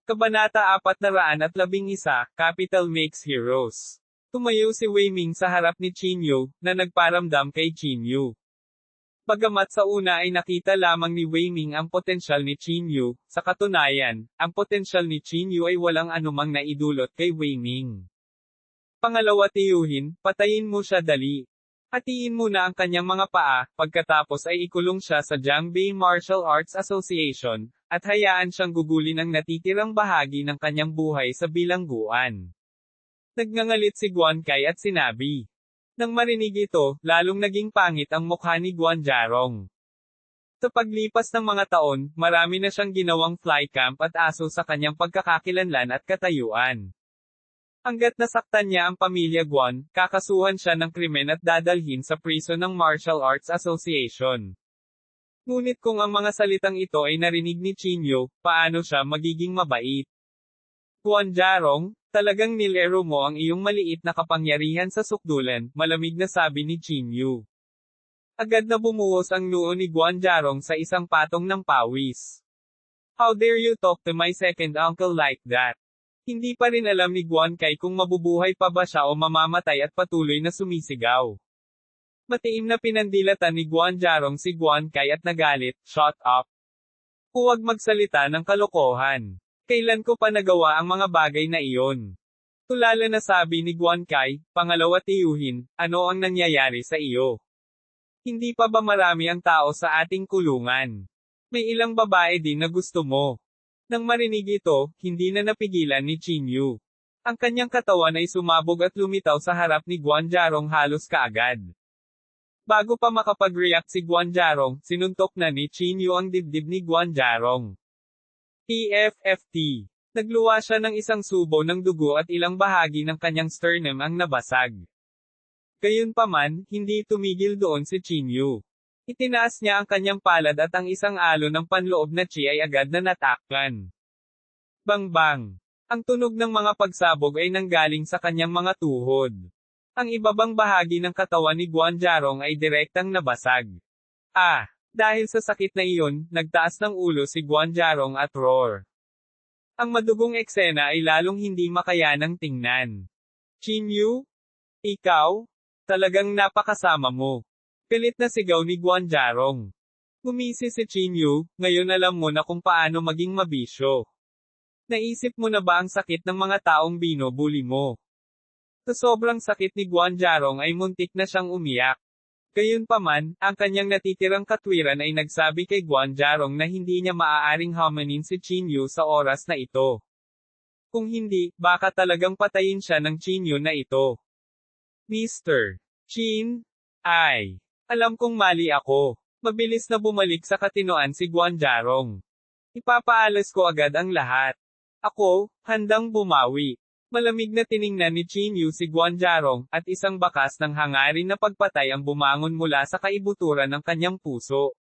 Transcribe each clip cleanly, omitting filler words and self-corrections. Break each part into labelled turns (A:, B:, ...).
A: Kabanata 411, Capital Makes Heroes. Tumayo si Wei Ming sa harap ni Qin Yu, na nagparamdam kay Qin Yu. Bagamat sa una ay nakita lamang ni Wei Ming ang potensyal ni Qin Yu, sa katunayan, ang potensyal ni Qin Yu ay walang anumang naidulot kay Wei Ming. Pangalawa, tiyuhin, patayin mo siya dali. Hatiin muna ang kanyang mga paa, pagkatapos ay ikulong siya sa Jiangbei Martial Arts Association, at hayaan siyang gugulin ang natitirang bahagi ng kanyang buhay sa bilangguan. Nagngangalit si Guan Kai at sinabi. Nang marinig ito, lalong naging pangit ang mukha ni Guan Jarong. Sa paglipas ng mga taon, marami na siyang ginawang fly camp at aso sa kanyang pagkakakilanlan at katayuan. Hanggat nasaktan niya ang pamilya Guan, kakasuhan siya ng krimen at dadalhin sa prison ng Martial Arts Association. Ngunit kung ang mga salitang ito ay narinig ni Qin Yu, paano siya magiging mabait? Guan Jarong, talagang nilero mo ang iyong maliit na kapangyarihan sa sukdulan, malamig na sabi ni Qin Yu. Agad na bumuhos ang noo ni Guan Jarong sa isang patong ng pawis. How dare you talk to my second uncle like that? Hindi pa rin alam ni Guan Kai kung mabubuhay pa ba siya o mamamatay at patuloy na sumisigaw. Matiim na pinandilatan ni Guan Jarong si Guan Kai at nagalit, shut up. Huwag magsalita ng kalokohan. Kailan ko pa nagawa ang mga bagay na iyon? Tulala na sabi ni Guan Kai, pangalawa, tiyuhin, ano ang nangyayari sa iyo? Hindi pa ba marami ang tao sa ating kulungan? May ilang babae din na gusto mo. Nang marinig ito, hindi na napigilan ni Qin Yu. Ang kanyang katawan ay sumabog at lumitaw sa harap ni Guan Jarong halos kaagad. Bago pa makapag-react si Guan Jarong, sinuntok na ni Qin Yu ang dibdib ni Guan Jarong. PFFT. Nagluwa siya ng isang subo ng dugo at ilang bahagi ng kanyang sternum ang nabasag. Gayunpaman, hindi tumigil doon si Qin Yu. Itinaas niya ang kanyang palad at ang isang alo ng panloob na chi ay agad na natakpan. Bang-bang! Ang tunog ng mga pagsabog ay nanggaling sa kanyang mga tuhod. Ang ibabang bahagi ng katawan ni Guan Jarong ay direktang nabasag. Dahil sa sakit na iyon, nagtaas ng ulo si Guan Jarong at roar. Ang madugong eksena ay lalong hindi makayanang tingnan. Qin Yu? Ikaw? Talagang napakasama mo. Galit na sigaw ni Guan Jarong. Gumisi si Qin Yu, ngayon alam mo na kung paano maging mabisyo. Naisip mo na ba ang sakit ng mga taong binubuli mo? Sa sobrang sakit ni Guan Jarong ay muntik na siyang umiyak. Gayunpaman, ang kanyang natitirang katwiran ay nagsabi kay Guan Jarong na hindi niya maaaring hamanin si Qin Yu sa oras na ito. Kung hindi, baka talagang patayin siya ng Qin Yu na ito. Mr. Qin? Alam kong mali ako. Mabilis na bumalik sa katinoan si Guan Jarong. Ipapaalas ko agad ang lahat. Ako, handang bumawi. Malamig na tiningnan ni Qin Yu si Guan Jarong, at isang bakas ng hangarin na pagpatay ang bumangon mula sa kaibuturan ng kanyang puso.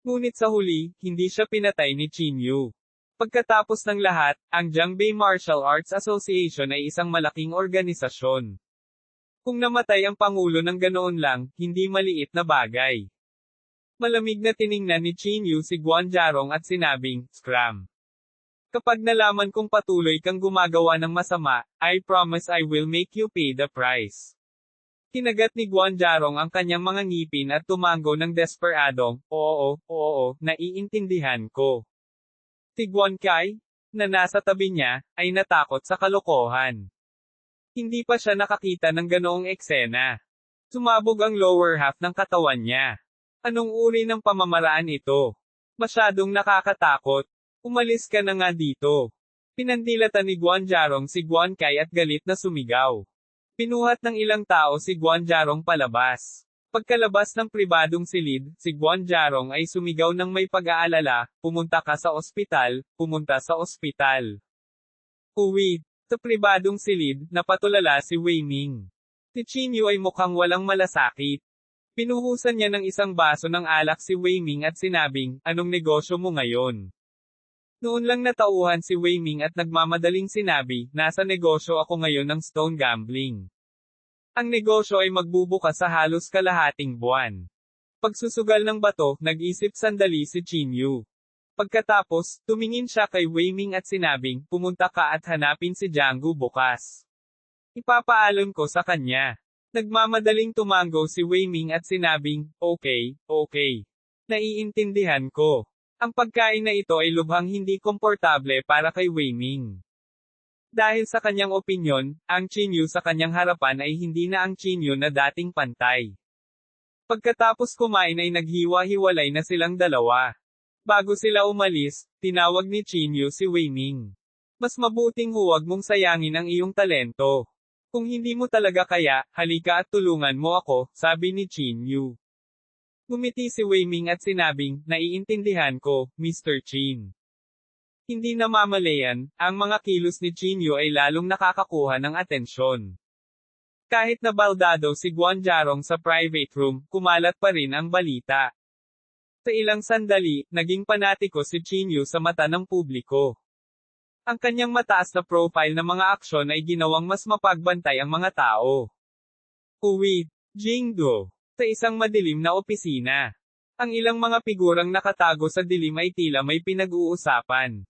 A: Ngunit sa huli, hindi siya pinatay ni Qin Yu. Pagkatapos ng lahat, ang Jiangbei Martial Arts Association ay isang malaking organisasyon. Kung namatay ang pangulo ng ganoon lang, hindi maliit na bagay. Malamig na tiningnan ni Qin Yu si Guan Jarong at sinabing, scram. Kapag nalaman kong patuloy kang gumagawa ng masama, I promise I will make you pay the price. Kinagat ni Guan Jarong ang kanyang mga ngipin at tumango ng desperadong, oo, naiintindihan ko. Si Guan Kai, na nasa tabi niya, ay natakot sa kalokohan. Hindi pa siya nakakita ng ganoong eksena. Sumabog ang lower half ng katawan niya. Anong uri ng pamamaraan ito? Masyadong nakakatakot. Umalis ka na nga dito. Pinandilatan ni Guan Jarong si Guan Kai at galit na sumigaw. Pinuhat ng ilang tao si Guan Jarong palabas. Pagkalabas ng pribadong silid, si Guan Jarong ay sumigaw ng may pag-aalala, pumunta ka sa ospital, pumunta sa ospital. Uwi. Sa pribadong silid, napatulala si Wei Ming. Si Qin Yu ay mukhang walang malasakit. Pinuhusan niya ng isang baso ng alak si Wei Ming at sinabing, anong negosyo mo ngayon? Noon lang natauhan si Wei Ming at nagmamadaling sinabi, nasa negosyo ako ngayon ng stone gambling. Ang negosyo ay magbubukas sa halos kalahating buwan. Pagsusugal ng bato, nag-isip sandali si Qin Yu. Pagkatapos, tumingin siya kay Wei Ming at sinabing, pumunta ka at hanapin si Jianggu bukas. Ipapaalam ko sa kanya. Nagmamadaling tumango si Wei Ming at sinabing, okay, okay. Naiintindihan ko. Ang pagkain na ito ay lubhang hindi komportable para kay Wei Ming. Dahil sa kanyang opinyon, ang Chinyu sa kanyang harapan ay hindi na ang Chinyu na dating pantay. Pagkatapos kumain ay naghiwa-hiwalay na silang dalawa. Bago sila umalis, tinawag ni Chinyu si Wei Ming. Mas mabuting huwag mong sayangin ang iyong talento. Kung hindi mo talaga kaya, halika at tulungan mo ako, sabi ni Chinyu. Ngumiti si Wei Ming at sinabing, naiintindihan ko, Mr. Chin. Hindi namamalayan, ang mga kilos ni Chinyu ay lalong nakakakuha ng atensyon. Kahit na baldado si Guan Jarong sa private room, kumalat pa rin ang balita. Sa ilang sandali, naging panatiko si Chinyu sa mata ng publiko. Ang kanyang mataas na profile na mga aksyon ay ginawang mas mapagbantay ang mga tao. Uwi, Jingdo. Sa isang madilim na opisina. Ang ilang mga figurang nakatago sa dilim ay tila may pinag-uusapan.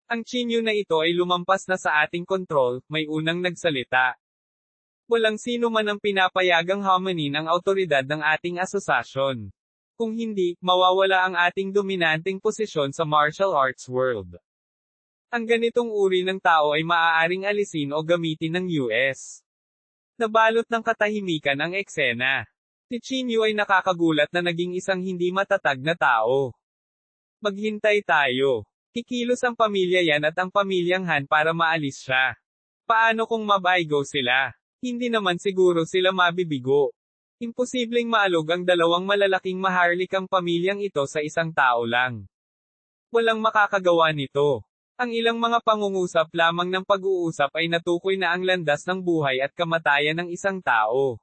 A: Ang Chinyu na ito ay lumampas na sa ating kontrol, may unang nagsalita. Walang sino man ang pinapayagang hamanin ang autoridad ng ating asosasyon. Kung hindi, mawawala ang ating dominanteng posisyon sa martial arts world. Ang ganitong uri ng tao ay maaaring alisin o gamitin ng US. Nabalot ng katahimikan ang eksena. Si Chinyu ay nakakagulat na naging isang hindi matatag na tao. Maghintay tayo. Kikilos ang pamilya yan at ang pamilyang Han para maalis siya. Paano kung mabaigo sila? Hindi naman siguro sila mabibigo. Imposibleng maalog ang dalawang malalaking maharlikang pamilyang ito sa isang tao lang. Walang makakagawa nito. Ang ilang mga pangungusap lamang ng pag-uusap ay natukoy na ang landas ng buhay at kamatayan ng isang tao.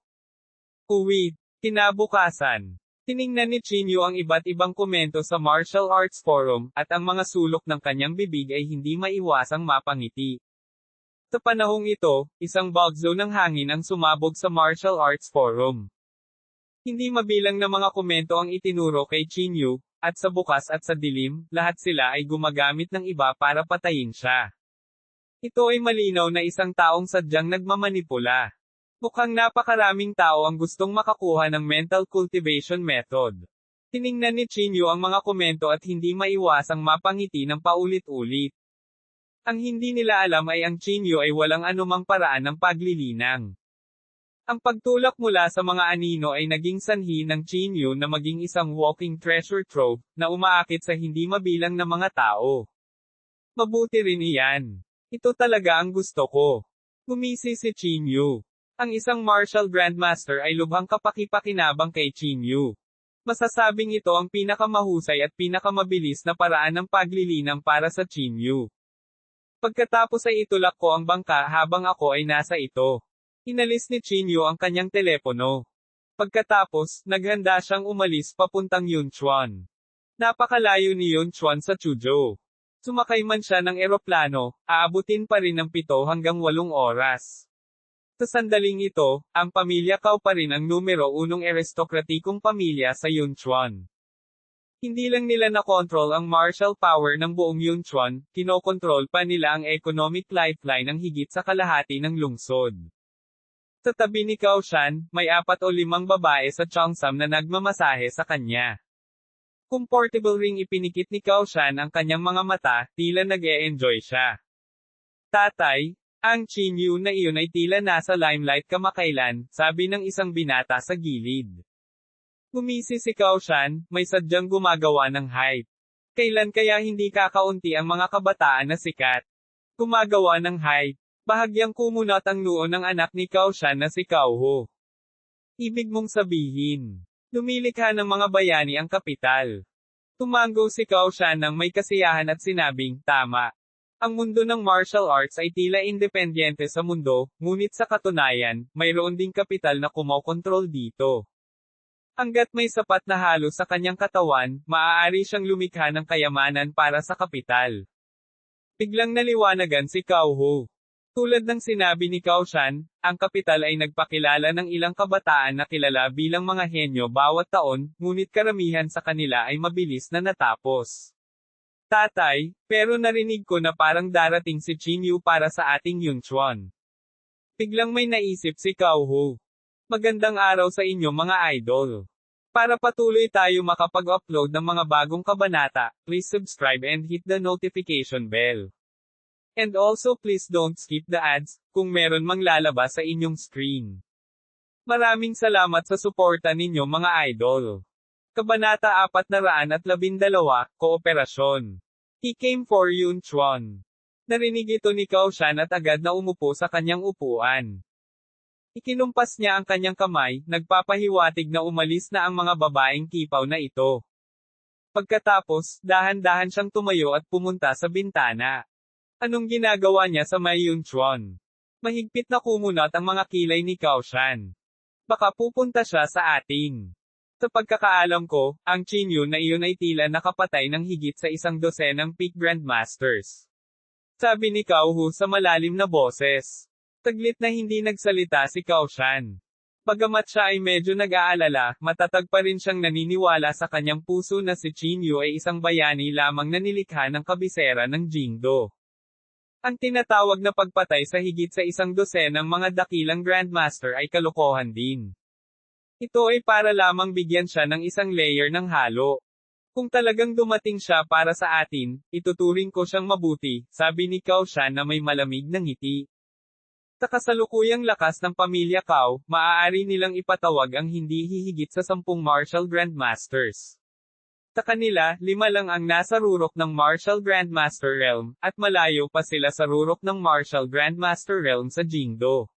A: Uwi, kinabukasan. Tiningnan ni Chinyu ang iba't ibang komento sa Martial Arts Forum, at ang mga sulok ng kanyang bibig ay hindi maiwasang mapangiti. Sa panahong ito, isang bagzo ng hangin ang sumabog sa Martial Arts Forum. Hindi mabilang na mga komento ang itinuro kay Chinyu, at sa bukas at sa dilim, lahat sila ay gumagamit ng iba para patayin siya. Ito ay malinaw na isang taong sadyang nagmamanipula. Mukhang napakaraming tao ang gustong makakuha ng mental cultivation method. Tiningnan ni Chinyu ang mga komento at hindi maiwasang mapangiti ng paulit-ulit. Ang hindi nila alam ay ang Chinyu ay walang anumang paraan ng paglilinang. Ang pagtulak mula sa mga anino ay naging sanhi ng Chinyu na maging isang walking treasure trove, na umaakit sa hindi mabilang na mga tao. Mabuti rin iyan. Ito talaga ang gusto ko. Gumisi si Chinyu. Ang isang martial grandmaster ay lubhang kapaki-pakinabang kay Chinyu. Masasabing ito ang pinakamahusay at pinakamabilis na paraan ng paglilinang para sa Chinyu. Pagkatapos ay itulak ko ang bangka habang ako ay nasa ito. Inalis ni Chinyu ang kanyang telepono. Pagkatapos, naghanda siyang umalis papuntang Yunchuan. Napakalayo ni Yunchuan sa Chuzhou. Sumakay man siya ng eroplano, aabutin pa rin ng 7 hanggang 8 oras. Sa sandaling ito, ang pamilya Cao pa rin ang numero 1 aristokratikong pamilya sa Yunchuan. Hindi lang nila nakontrol ang martial power ng buong Yunchuan, kinokontrol pa nila ang economic lifeline ng higit sa kalahati ng lungsod. Sa tabi ni Cao Shan, may 4 o 5 babae sa Cheongsam na nagmamasahe sa kanya. Comfortable ring ipinikit ni Cao Shan ang kanyang mga mata, tila nag-e-enjoy siya. Tatay, ang Chinyu na iyon ay tila nasa limelight kamakailan, sabi ng isang binata sa gilid. Gumisi si Cao Shan, may sadyang gumagawa ng hype. Kailan kaya hindi kakaunti ang mga kabataan na sikat? Gumagawa ng hype. Bahagyang kumunat ang noo ng anak ni Cao Shan na si Cao Ho. Ibig mong sabihin, lumilikha ng mga bayani ang kapital. Tumango si Cao Shan ng may kasiyahan at sinabing, tama. Ang mundo ng martial arts ay tila independyente sa mundo, ngunit sa katunayan, mayroon ding kapital na kumokontrol dito. Hanggat may sapat na halo sa kanyang katawan, maaari siyang lumikha ng kayamanan para sa kapital. Biglang naliwanagan si Cao Ho. Tulad ng sinabi ni Cao Shan, ang kapital ay nagpakilala ng ilang kabataan na kilala bilang mga henyo bawat taon, ngunit karamihan sa kanila ay mabilis na natapos. Tatay, pero narinig ko na parang darating si Chinyu para sa ating Yunchuan. Biglang may naisip si Kauho. Magandang araw sa inyo mga idol. Para patuloy tayo makapag-upload ng mga bagong kabanata, please subscribe and hit the notification bell. And also please don't skip the ads, kung meron mang lalabas sa inyong screen. Maraming salamat sa suporta ninyo mga idol. Kabanata 412, Kooperasyon. He came for Yunchuan. Narinig ito ni Cao Shan at agad na umupo sa kanyang upuan. Ikinumpas niya ang kanyang kamay, nagpapahiwatig na umalis na ang mga babaeng kipaw na ito. Pagkatapos, dahan-dahan siyang tumayo at pumunta sa bintana. Anong ginagawa niya sa may Yunchuan? Mahigpit na kumunat ang mga kilay ni Cao Shan. Baka pupunta siya sa ating. Sa pagkakaalam ko, ang Chinyu na iyon ay tila nakapatay ng higit sa 100 peak grandmasters. Sabi ni Cao Hu sa malalim na boses. Taglit na hindi nagsalita si Cao Shan. Bagamat siya ay medyo nag-aalala, matatag pa rin siyang naniniwala sa kanyang puso na si Chinyu ay isang bayani lamang na nilikha ng kabisera ng Jingdo. Ang tinatawag na pagpatay sa higit sa 100 ng mga dakilang grandmaster ay kalokohan din. Ito ay para lamang bigyan siya ng isang layer ng halo. Kung talagang dumating siya para sa atin, ituturing ko siyang mabuti, sabi ni Cao Shan na may malamig na ngiti. Sa kasalukuyang lakas ng pamilya Cao, maaari nilang ipatawag ang hindi hihigit sa 10 martial grandmasters. Sa kanila, 5 lang ang nasa rurok ng martial grandmaster realm, at malayo pa sila sa rurok ng martial grandmaster realm sa Jingdo.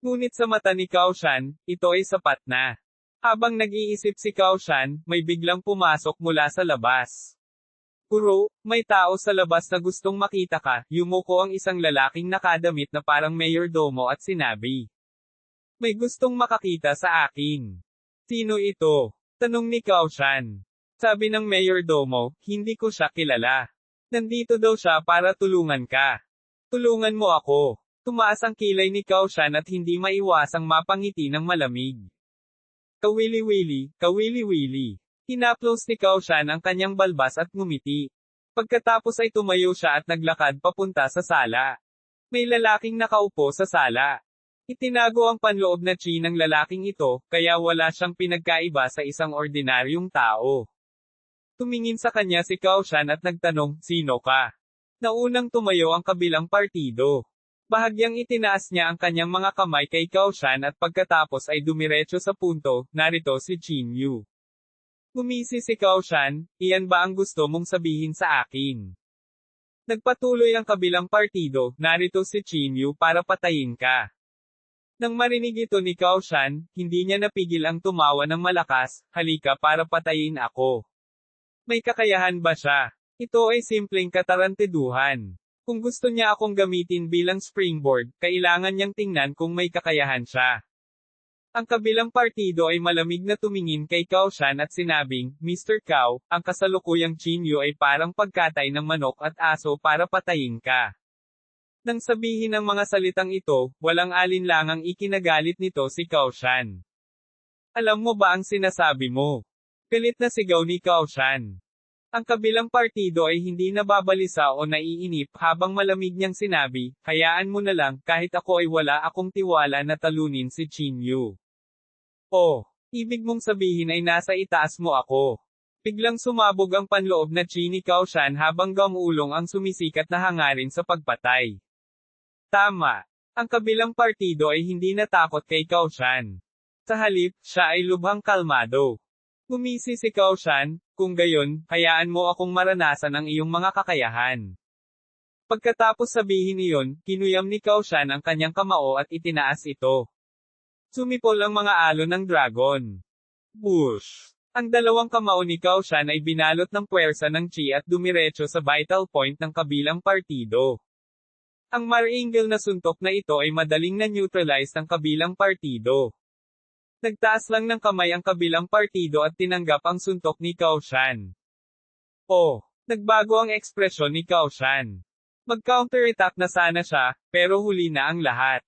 A: Ngunit sa mata ni Cao Shan, ito ay sapat na. Habang nag-iisip si Cao Shan, may biglang pumasok mula sa labas. Guro, may tao sa labas na gustong makita ka, yumuko ang isang lalaking nakadamit na parang mayordomo at sinabi. May gustong makakita sa akin. Sino ito? Tanong ni Cao Shan. Sabi ng mayordomo, hindi ko siya kilala. Nandito daw siya para tulungan ka. Tulungan mo ako. Tumaas ang kilay ni Cao Shan at hindi maiwasang mapangiti ng malamig. Kawili-wili, kawili-wili. Hinaplos ni Cao Shan ang kanyang balbas at ngumiti. Pagkatapos ay tumayo siya at naglakad papunta sa sala. May lalaking nakaupo sa sala. Itinago ang panloob na chi ng lalaking ito, kaya wala siyang pinagkaiba sa isang ordinaryong tao. Tumingin sa kanya si Cao Shan at nagtanong, sino ka? Naunang tumayo ang kabilang partido. Bahagyang itinaas niya ang kanyang mga kamay kay Cao Shan at pagkatapos ay dumiretso sa punto, narito si Chinyu. Ngumisi si Cao Shan, iyan ba ang gusto mong sabihin sa akin? Nagpatuloy ang kabilang partido, narito si Chinyu para patayin ka. Nang marinig ito ni Cao Shan, hindi niya napigil ang tumawa ng malakas, halika para patayin ako. May kakayahan ba siya? Ito ay simpleng katarantiduhan. Kung gusto niya akong gamitin bilang springboard, kailangan niyang tingnan kung may kakayahan siya. Ang kabilang partido ay malamig na tumingin kay Cao Shan at sinabing, Mr. Cao, ang kasalukuyang Chinyu ay parang pagkatay ng manok at aso para patayin ka. Nang sabihin ang mga salitang ito, walang alinlangang ikinagalit nito si Cao Shan. Alam mo ba ang sinasabi mo? Galit na sigaw ni Cao Shan. Ang kabilang partido ay hindi nababalisa o naiinip habang malamig niyang sinabi, hayaan mo na lang, kahit ako ay wala akong tiwala na talunin si Chinyu. Oh, ibig mong sabihin ay nasa itaas mo ako. Biglang sumabog ang panloob na chi ni Cao Shan habang gumuulong ang sumisikat na hangarin sa pagpatay. Tama. Ang kabilang partido ay hindi natakot kay Cao Shan. Sa halip, siya ay lubhang kalmado. Ngumisi si Cao Shan, kung gayon, hayaan mo akong maranasan ang iyong mga kakayahan. Pagkatapos sabihin iyon, kinuyam ni Cao Shan ang kanyang kamao at itinaas ito. Sumipol ang mga alon ng dragon. Bush! Ang dalawang kamao ni Cao Shan ay binalot ng puwersa ng chi at dumiretso sa vital point ng kabilang partido. Ang marangil na suntok na ito ay madaling na-neutralize ng kabilang partido. Nagtaas lang ng kamay ang kabilang partido at tinanggap ang suntok ni Cao Shan. Oh, nagbago ang ekspresyon ni Cao Shan. Mag-counterattack na sana siya, pero huli na ang lahat.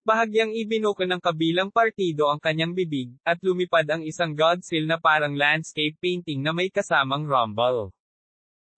A: Bahagyang ibinuko ng kabilang partido ang kanyang bibig, at lumipad ang isang Godzilla na parang landscape painting na may kasamang rumble.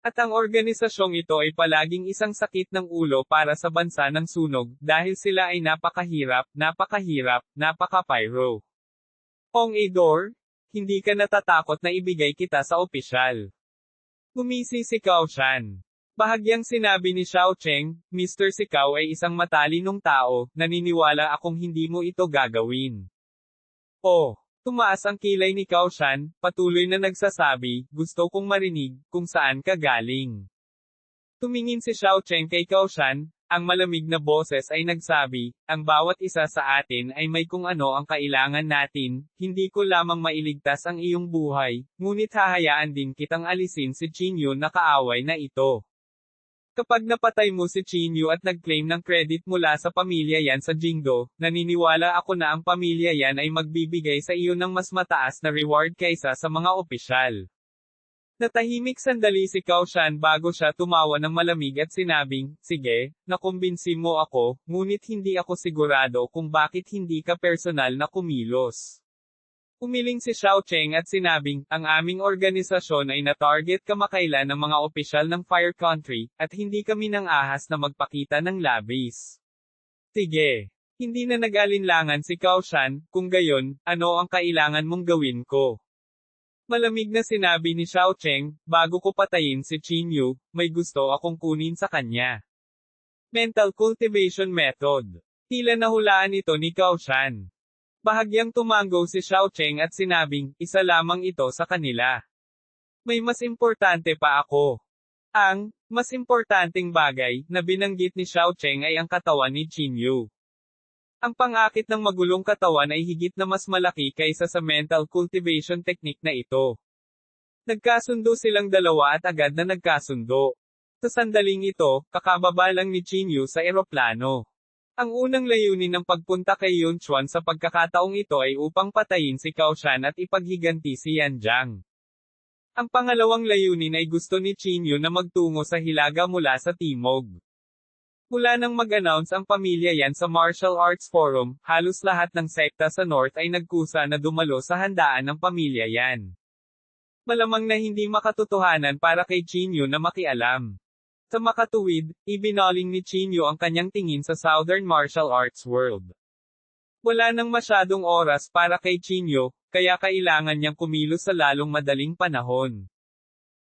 A: At ang organisasyong ito ay palaging isang sakit ng ulo para sa bansa ng sunog, dahil sila ay napaka-pyro. Ong Igor, hindi ka natatakot na ibigay kita sa opisyal. Gumisi si Cao Shan. Bahagyang sinabi ni Xiao Cheng, Mr. Sikaw ay isang matalinong tao, naniniwala akong hindi mo ito gagawin. Oh, tumaas ang kilay ni Cao Shan, patuloy na nagsasabi, gusto kong marinig, kung saan ka galing. Tumingin si Xiao Cheng kay Cao Shan, ang malamig na boses ay nagsabi, ang bawat isa sa atin ay may kung ano ang kailangan natin, hindi ko lamang mailigtas ang iyong buhay, ngunit hahayaan din kitang alisin si Qin Yu na kaaway na ito. Kapag napatay mo si Qin Yu at nag-claim ng credit mula sa pamilya yan sa Jingdo, naniniwala ako na ang pamilya yan ay magbibigay sa iyo ng mas mataas na reward kaysa sa mga opisyal. Natahimik sandali si Cao Shan bago siya tumawa ng malamig at sinabing, sige, nakumbinsi mo ako, ngunit hindi ako sigurado kung bakit hindi ka personal na kumilos. Umiling si Xiao Cheng at sinabing, ang aming organisasyon ay na-target kamakailan ng mga opisyal ng Fire Country, at hindi kami nang ahas na magpakita ng labis. Sige. Hindi na nag-alinlangan si Cao Shan, kung gayon, ano ang kailangan mong gawin ko? Malamig na sinabi ni Xiao Cheng, bago ko patayin si Qin Yu, may gusto akong kunin sa kanya. Mental Cultivation Method. Tila nahulaan ito ni Cao Shan. Bahagyang tumango si Xiao Cheng at sinabing, isa lamang ito sa kanila. May mas importante pa ako. Ang mas importanteng bagay na binanggit ni Xiao Cheng ay ang katawan ni Qin Yu. Ang pang-akit ng magulong katawan ay higit na mas malaki kaysa sa mental cultivation technique na ito. Nagkasundo silang dalawa at agad na nagkasundo. Sa sandaling ito, kakababa lang ni Qin Yu sa eroplano. Ang unang layunin ng pagpunta kay Yun Chuan sa pagkakataong ito ay upang patayin si Cao Shan at ipaghiganti si Yan Jiang. Ang pangalawang layunin ay gusto ni Qin Yu na magtungo sa Hilaga mula sa Timog. Mula nang mag-announce ang pamilya yan sa Martial Arts Forum, halos lahat ng sekta sa North ay nagkusa na dumalo sa handaan ng pamilya yan. Malamang na hindi makatotohanan para kay Qin Yu na makialam. Sa makatuwid, ibinaling ni Qin Yu ang kanyang tingin sa Southern Martial Arts World. Wala nang masyadong oras para kay Qin Yu, kaya kailangan niyang kumilos sa lalong madaling panahon.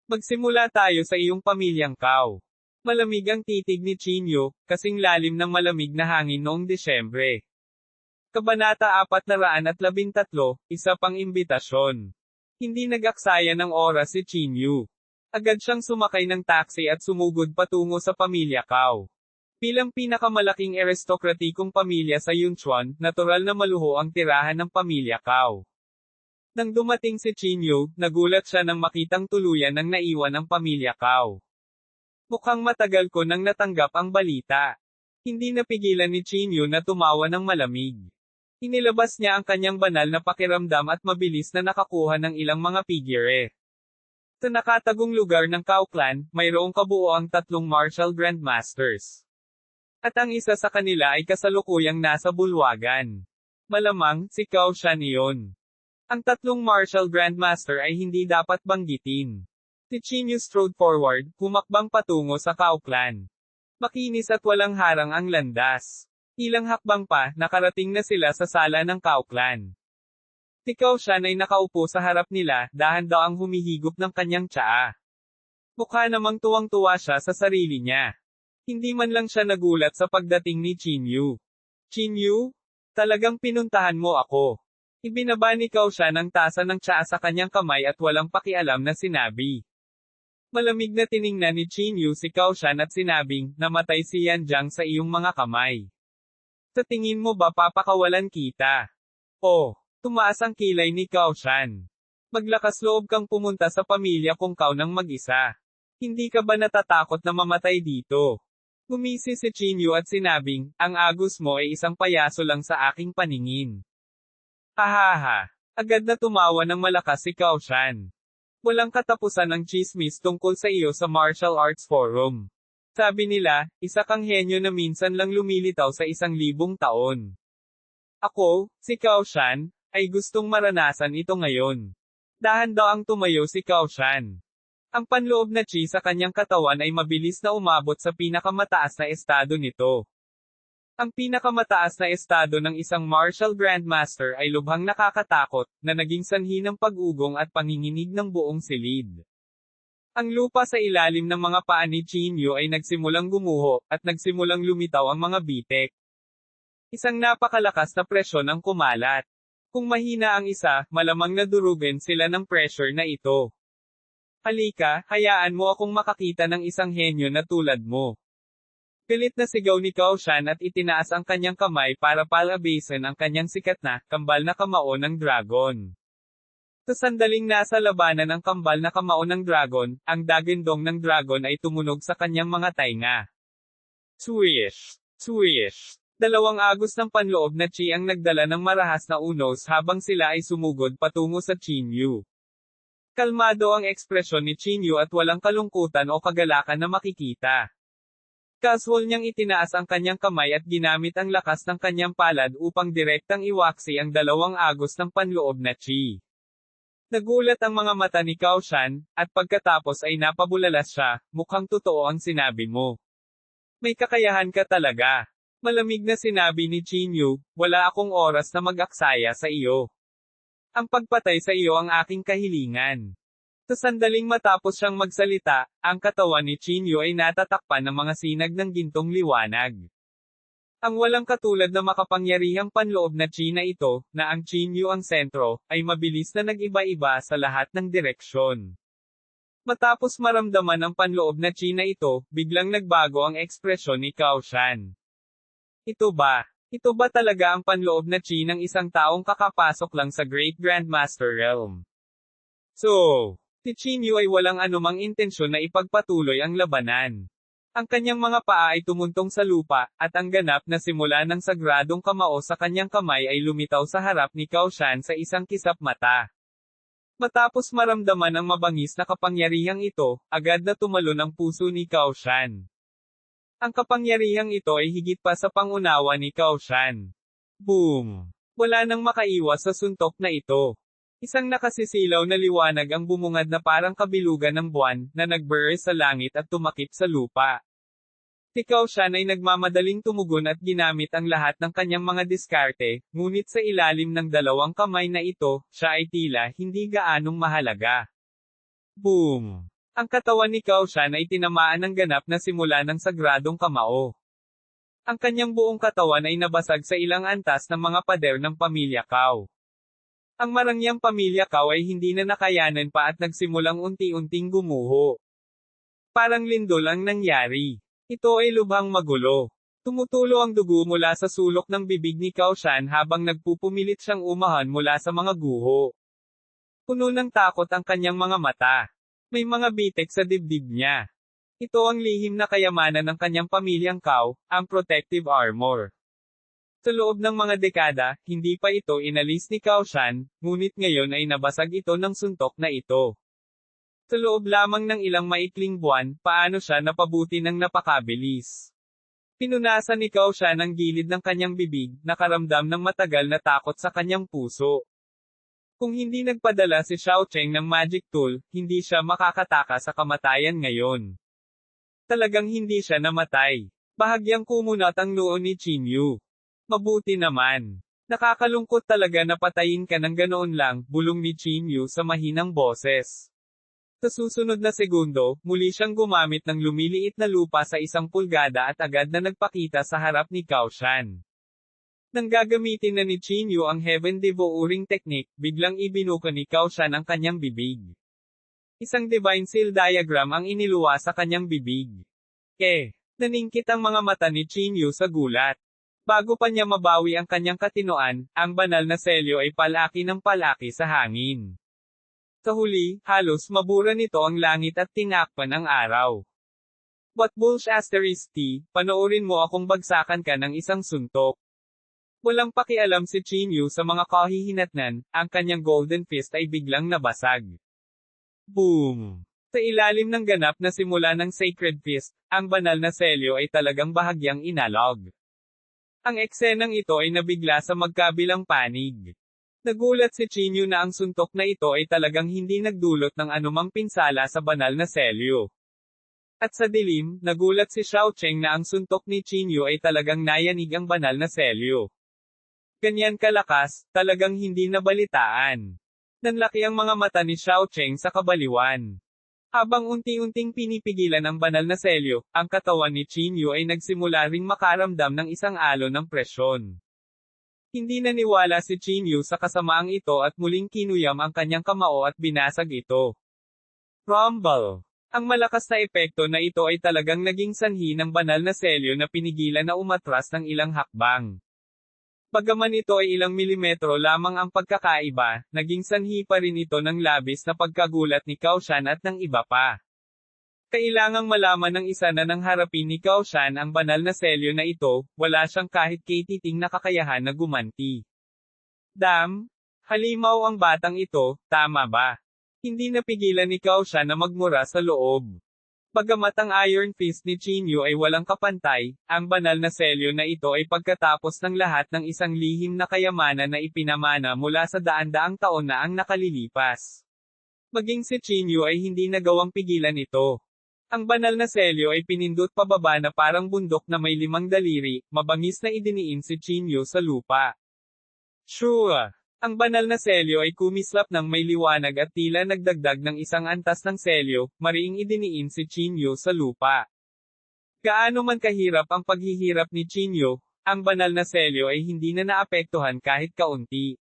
A: Magsimula tayo sa iyong pamilyang Cao. Malamig ang titig ni Qin Yu, kasing lalim ng malamig na hangin noong Desyembre. Kabanata 413, isa pang imbitasyon. Hindi nag-aksaya ng oras si Qin Yu. Agad siyang sumakay ng taxi at sumugod patungo sa pamilya Cao. Bilang pinakamalaking aristokratikong pamilya sa Yunchuan, natural na maluho ang tirahan ng pamilya Cao. Nang dumating si Qin Yu, nagulat siya nang makitang tuluyan ng naiwan ang pamilya Cao. Mukhang matagal ko nang natanggap ang balita. Hindi napigilan ni Chinyu na tumawa ng malamig. Inilabas niya ang kanyang banal na pakiramdam at mabilis na nakakuha ng ilang mga figure. Sa nakatagong lugar ng Cao Clan, mayroong kabuoang 3 martial grandmasters. At ang isa sa kanila ay kasalukuyang nasa bulwagan. Malamang, si Cao Shan iyon. Ang 3 martial grandmaster ay hindi dapat banggitin. Si Chinyu strode forward, humakbang patungo sa Cao Clan. Makinis at walang harang ang landas. Ilang hakbang pa, nakarating na sila sa sala ng Cao Clan. Si Cao Shan ay nakaupo sa harap nila, dahan-daang humihigop ng kanyang tsaa. Mukha namang tuwang-tuwa siya sa sarili niya. Hindi man lang siya nagulat sa pagdating ni Chinyu. Chinyu? Talagang pinuntahan mo ako. Ibinaba ni Cao Shan ang tasa ng tsaa sa kanyang kamay at walang pakialam na sinabi. Malamig na tiningnan ni Chinyu si Cao Shan at sinabing, namatay si Yan Jiang sa iyong mga kamay. Sa tingin mo ba papakawalan kita? Oh, tumaas ang kilay ni Cao Shan. Maglakas loob kang pumunta sa pamilya kong Cao nang mag-isa. Hindi ka ba natatakot na mamatay dito? Gumisi si Chinyu at sinabing, ang agos mo ay isang payaso lang sa aking paningin. Hahaha. Agad na tumawa ng malakas si Cao Shan. Walang katapusan ang chismis tungkol sa iyo sa martial arts forum. Sabi nila, isa kang henyo na minsan lang lumilitaw sa 1,000 taon. Ako, si Cao Shan, ay gustong maranasan ito ngayon. Dahan-daang tumayo si Cao Shan. Ang panloob na chi sa kanyang katawan ay mabilis na umabot sa pinakamataas na estado nito. Ang pinakamataas na estado ng isang martial grandmaster ay lubhang nakakatakot, na naging sanhi ng pag-ugong at panginginig ng buong silid. Ang lupa sa ilalim ng mga paa ni Chinyu ay nagsimulang gumuho, at nagsimulang lumitaw ang mga bitek. Isang napakalakas na presyon ang kumalat. Kung mahina ang isa, malamang nadurugin sila ng pressure na ito. Halika, hayaan mo akong makakita ng isang henyo na tulad mo. Pilit na sigaw ni Cao Shan at itinaas ang kanyang kamay para palabasin ang kanyang sikat na, kambal na kamao ng dragon. Sa sandaling nasa labanan ng kambal na kamao ng dragon, ang dagindong ng dragon ay tumunog sa kanyang mga tainga. Swish! Swish! 2 agos ng panloob na chi ang nagdala ng marahas na unos habang sila ay sumugod patungo sa Chinyu. Kalmado ang ekspresyon ni Chinyu at walang kalungkutan o kagalakan na makikita. Casual niyang itinaas ang kanyang kamay at ginamit ang lakas ng kanyang palad upang direktang iwaksi ang 2 agos ng panloob na chi. Nagulat ang mga mata ni Cao Shan, at pagkatapos ay napabulalas siya, mukhang totoo ang sinabi mo. May kakayahan ka talaga. Malamig na sinabi ni Chinyu, wala akong oras na mag-aksaya sa iyo. Ang pagpatay sa iyo ang aking kahilingan. Sa sandaling matapos siyang magsalita, ang katawan ni Chinyu ay natatakpan ng mga sinag ng gintong liwanag. Ang walang katulad na makapangyarihang panloob na chi na ito, na ang Chinyu ang sentro, ay mabilis na nag-iba-iba sa lahat ng direksyon. Matapos maramdaman ang panloob na chi na ito, biglang nagbago ang ekspresyon ni Cao Shan. Ito ba talaga ang panloob na chi ng isang taong kakapasok lang sa Great Grandmaster Realm? So, si Chinyu ay walang anumang intensyon na ipagpatuloy ang labanan. Ang kanyang mga paa ay tumuntong sa lupa, at ang ganap na simula ng sagradong kamao sa kanyang kamay ay lumitaw sa harap ni Cao Shan sa isang kisap mata. Matapos maramdaman ang mabangis na kapangyarihang ito, agad na tumalon ang puso ni Cao Shan. Ang kapangyarihang ito ay higit pa sa pangunawa ni Cao Shan. Boom! Wala nang makaiwas sa suntok na ito. Isang nakasisilaw na liwanag ang bumungad na parang kabilugan ng buwan, na nagburst sa langit at tumakip sa lupa. Si Cao Shan ay nagmamadaling tumugon at ginamit ang lahat ng kanyang mga diskarte, ngunit sa ilalim ng 2 kamay na ito, siya ay tila hindi gaanong mahalaga. Boom! Ang katawan ni Cao Shan ay tinamaan ng ganap na simula ng sagradong kamao. Ang kanyang buong katawan ay nabasag sa ilang antas ng mga pader ng pamilya Cao. Ang marangyang pamilya Cao ay hindi na nakayanan pa at nagsimulang unti-unting gumuho. Parang lindol ang nangyari. Ito ay lubhang magulo. Tumutulo ang dugo mula sa sulok ng bibig ni Cao Shan habang nagpupumilit siyang umahan mula sa mga guho. Puno ng takot ang kanyang mga mata. May mga bitek sa dibdib niya. Ito ang lihim na kayamanan ng kanyang pamilyang Cao, ang protective armor. Sa loob ng mga dekada, hindi pa ito inalis ni Cao Shan, ngunit ngayon ay nabasag ito ng suntok na ito. Sa loob lamang ng ilang maikling buwan, paano siya napabuti ng napakabilis. Pinunasan ni Cao Shan ang gilid ng kanyang bibig, nakaramdam ng matagal na takot sa kanyang puso. Kung hindi nagpadala si Xiao Cheng ng magic tool, hindi siya makakataka sa kamatayan ngayon. Talagang hindi siya namatay. Bahagyang kumunat ang noo ni Qin Yu. Mabuti naman. Nakakalungkot talaga na patayin ka ng ganoon lang, bulong ni Qin Yu sa mahinang boses. Sa susunod na segundo, muli siyang gumamit ng lumiliit na lupa sa 1 pulgada at agad na nagpakita sa harap ni Cao Shan. Nang gagamitin na ni Qin Yu ang Heaven Devouring Technique, biglang ibinuka ni Cao Shan ang kanyang bibig. Isang Divine Seal Diagram ang iniluwa sa kanyang bibig. Naningkit ang mga mata ni Qin Yu sa gulat. Bago pa niya mabawi ang kanyang katinoan, ang banal na selyo ay palaki ng palaki sa hangin. Sa huli, halos mabura nito ang langit at tinakpan ang araw. What bullsh asterisk T, panoorin mo akong bagsakan ka ng isang suntok. Walang pakialam si Qin Yu sa mga kahihinatnan, ang kanyang golden fist ay biglang nabasag. Boom! Sa ilalim ng ganap na simula ng Sacred Fist, ang banal na selyo ay talagang bahagyang inalog. Ang eksenang ito ay nabigla sa magkabilang panig. Nagulat si Qin Yu na ang suntok na ito ay talagang hindi nagdulot ng anumang pinsala sa banal na selyo. At sa dilim, nagulat si Xiao Cheng na ang suntok ni Qin Yu ay talagang nayanig ang banal na selyo. Ganyan kalakas, talagang hindi nabalitaan. Nanlaki ang mga mata ni Xiao Cheng sa kabaliwan. Habang unti-unting pinipigilan ang banal na selyo, ang katawan ni Qin Yu ay nagsimula ring makaramdam ng isang alon ng presyon. Hindi naniwala si Qin Yu sa kasamaang ito at muling kinuyam ang kanyang kamao at binasag ito. Rumble! Ang malakas na epekto na ito ay talagang naging sanhi ng banal na selyo na pinigilan na umatras ng ilang hakbang. Bagaman ito ay ilang milimetro lamang ang pagkakaiba, naging sanhi pa rin ito ng labis na pagkagulat ni Cao Shan at ng iba pa. Kailangang malaman ng isa na nang harapin ni Cao Shan ang banal na selyo na ito, wala siyang kahit katiting na kakayahan na gumanti. Halimaw ang batang ito, tama ba? Hindi napigilan ni Cao Shan na magmura sa loob. Bagamat ang Iron Fist ni Qin Yu ay walang kapantay, ang banal na selyo na ito ay pagkatapos ng lahat ng isang lihim na kayamanan na ipinamana mula sa daan-daang taon na ang nakalilipas. Maging si Qin Yu ay hindi nagawang pigilan ito. Ang banal na selyo ay pinindot pababa na parang bundok na may 5 daliri, mabangis na idiniin si Qin Yu sa lupa. Sure! Ang banal na selyo ay kumislap ng may liwanag at tila nagdagdag ng isang antas ng selyo, mariing idiniin si Qin Yu sa lupa. Gaano man kahirap ang paghihirap ni Qin Yu, ang banal na selyo ay hindi na naapektuhan kahit kaunti.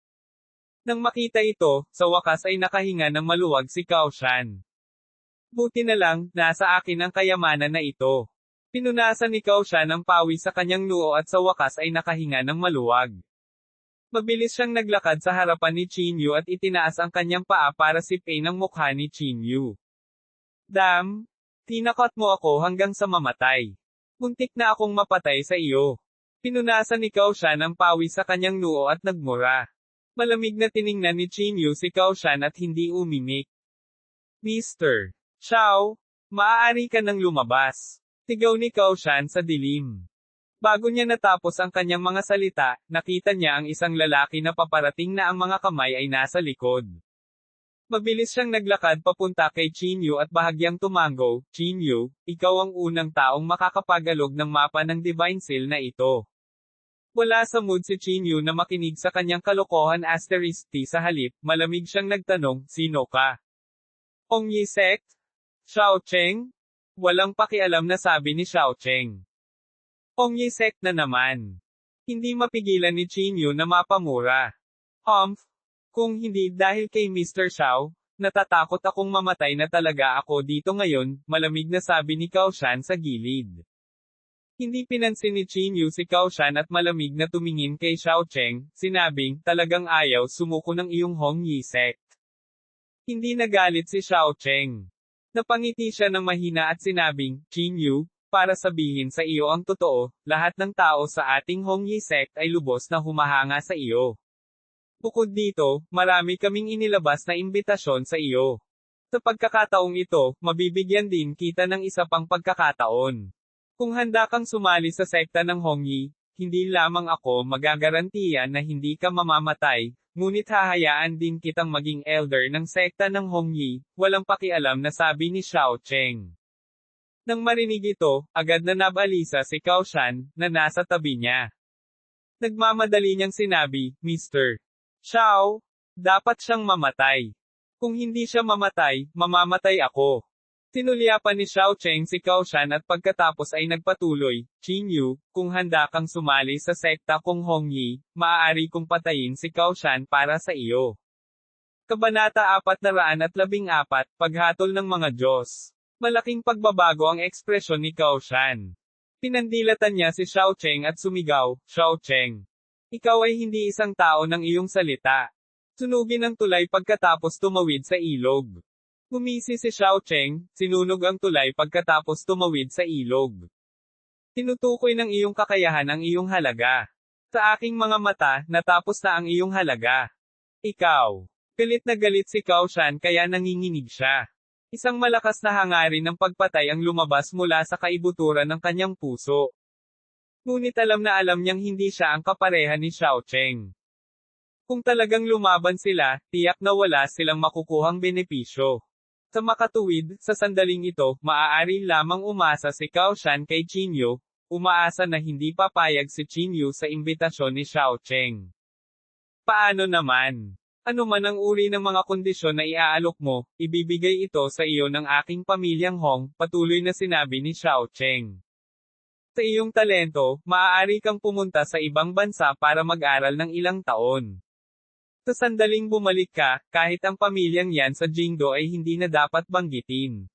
A: Nang makita ito, sa wakas ay nakahinga ng maluwag si Cao Shan. Buti na lang, nasa akin ang kayamanan na ito. Pinunasan ni Cao Shan ang pawis sa kanyang noo at sa wakas ay nakahinga ng maluwag. Mabilis siyang naglakad sa harapan ni Qin Yu at itinaas ang kanyang paa para sipain ang mukha ni Qin Yu. Tinakot mo ako hanggang sa mamatay. Muntik na akong mapatay sa iyo. Pinunasan ni Cao Shan ang pawis sa kanyang noo at nagmura. Malamig na tiningnan ni Qin Yu si Cao Shan at hindi umimik. Mr. Xiao, maaari ka nang lumabas. Sigaw ni Cao Shan sa dilim. Bago niya natapos ang kanyang mga salita, nakita niya ang isang lalaki na paparating na ang mga kamay ay nasa likod. Mabilis siyang naglakad papunta kay Qin Yu at bahagyang tumango, Qin Yu, ikaw ang unang taong makakapagalog ng mapa ng Divine Seal na ito. Wala sa mood si Qin Yu na makinig sa kanyang kalokohan asterisk T sa halip, malamig siyang nagtanong, sino ka? Hong Yi Sect? Xiao Cheng? Walang pakialam na sabi ni Xiao Cheng. Hong Yi Sect na naman. Hindi mapigilan ni Qin Yu na mapamura. Kung hindi dahil kay Mr. Xiao, natatakot akong mamatay na talaga ako dito ngayon, malamig na sabi ni Cao Shan sa gilid. Hindi pinansin ni Qin Yu si Cao Shan at malamig na tumingin kay Xiao Cheng, sinabing, talagang ayaw sumuko ng iyong Hong Yi Sect. Hindi nagalit si Xiao Cheng. Napangiti siya ng mahina at sinabing, Chinyu, para sabihin sa iyo ang totoo, lahat ng tao sa ating Hongyi sect ay lubos na humahanga sa iyo. Bukod dito, marami kaming inilabas na imbitasyon sa iyo. Sa pagkakataong ito, mabibigyan din kita ng isa pang pagkakataon. Kung handa kang sumali sa sekta ng Hongyi, hindi lamang ako magagarantiya na hindi ka mamamatay, ngunit hahayaan din kitang maging elder ng sekta ng Hongyi, walang pakialam na sabi ni Xiao Cheng. Nang marinig ito, agad na nabalisa si Cao Shan, na nasa tabi niya. Nagmamadali niyang sinabi, Mr. Xiao, dapat siyang mamatay. Kung hindi siya mamatay, mamamatay ako. Sinulyapan ni Xiao Cheng si Cao Shan at pagkatapos ay nagpatuloy, Chinyu, kung handa kang sumali sa sekta kong Hongyi, maaari kong patayin si Cao Shan para sa iyo. Kabanata 414, Paghatol ng mga Diyos. Malaking pagbabago ang ekspresyon ni Cao Shan. Pinandilatan niya si Xiao Cheng at sumigaw, Xiao Cheng. Ikaw ay hindi isang tao ng iyong salita. Sunugin ang tulay pagkatapos tumawid sa ilog. Gumisi si Xiao Cheng, sinunog ang tulay pagkatapos tumawid sa ilog. Tinutukoy ng iyong kakayahan ang iyong halaga. Sa aking mga mata, natapos na ang iyong halaga. Ikaw. Galit na galit si Cao Shan kaya nanginginig siya. Isang malakas na hangarin ng pagpatay ang lumabas mula sa kaibuturan ng kanyang puso. Ngunit alam na alam niyang hindi siya ang kapareha ni Xiao Cheng. Kung talagang lumaban sila, tiyak na wala silang makukuhang benepisyo. Sa makatuwid, sa sandaling ito, maaari lamang umasa si Cao Shan kay Chinyu, umaasa na hindi papayag si Chinyu sa imbitasyon ni Xiao Cheng. Paano naman? Ano man ang uri ng mga kondisyon na iaalok mo, ibibigay ito sa iyo ng aking pamilyang Hong, patuloy na sinabi ni Xiao Cheng. Sa iyong talento, maaari kang pumunta sa ibang bansa para mag-aral ng ilang taon. Sa sandaling bumalik ka, kahit ang pamilyang yan sa Jingdo ay hindi na dapat banggitin.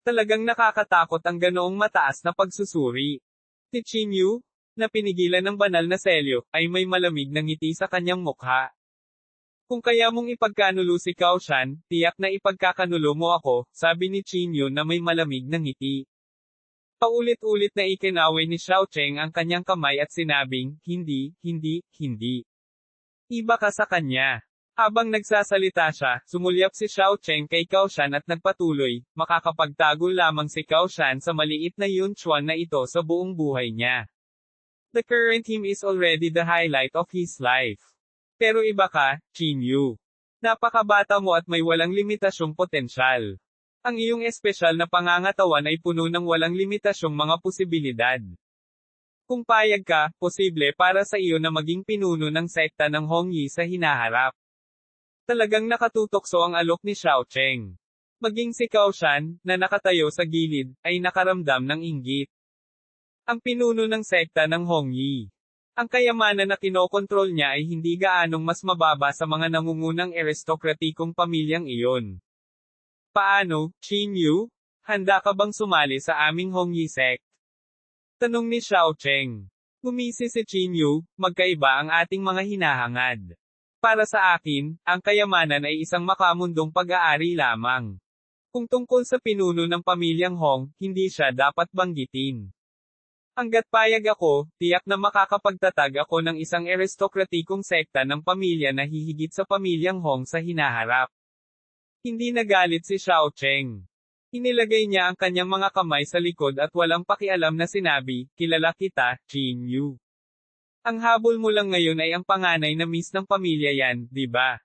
A: Talagang nakakatakot ang ganoong mataas na pagsusuri. Si Chinyu, na pinigilan ng banal na selyo, ay may malamig na ngiti sa kanyang mukha. Kung kaya mong ipagkanulo si Cao Shan, tiyak na ipagkakanulo mo ako, sabi ni Chinyu na may malamig na ngiti. Paulit-ulit na ikinaway ni Xiao Cheng ang kanyang kamay at sinabing, hindi, hindi, hindi. Iba ka sa kanya. Habang nagsasalita siya, sumulyap si Xiao Cheng kay Cao Shan at nagpatuloy, makakapagtago lamang si Cao Shan sa maliit na Yunchuan na ito sa buong buhay niya. The current him is already the highlight of his life. Pero iba ka, Chinyu. Napakabata mo at may walang limitasyong potensyal. Ang iyong espesyal na pangangatawan ay puno ng walang limitasyong mga posibilidad. Kung payag ka, posible para sa iyo na maging pinuno ng sekta ng Hongyi sa hinaharap. Talagang nakatutokso ang alok ni Xiao Cheng. Maging si Cao Shan, na nakatayo sa gilid, ay nakaramdam ng inggit. Ang pinuno ng sekta ng Hongyi. Ang kayamanan na kinokontrol niya ay hindi gaanong mas mababa sa mga nangungunang aristokratikong pamilyang iyon. Paano, Chinyu? Handa ka bang sumali sa aming Hongyi sect? Tanong ni Xiao Cheng. Gumisi si Chinyu, magkaiba ang ating mga hinahangad. Para sa akin, ang kayamanan ay isang makamundong pag-aari lamang. Kung tungkol sa pinuno ng pamilyang Hong, hindi siya dapat banggitin. Hanggat payag ako, tiyak na makakapagtatag ako ng isang aristokratikong sekta ng pamilya na hihigit sa pamilyang Hong sa hinaharap. Hindi nagalit si Xiao Cheng. Inilagay niya ang kanyang mga kamay sa likod at walang pakialam na sinabi, kilala kita, Chinyu. Ang habol mo lang ngayon ay ang panganay na miss ng pamilya yan, di ba?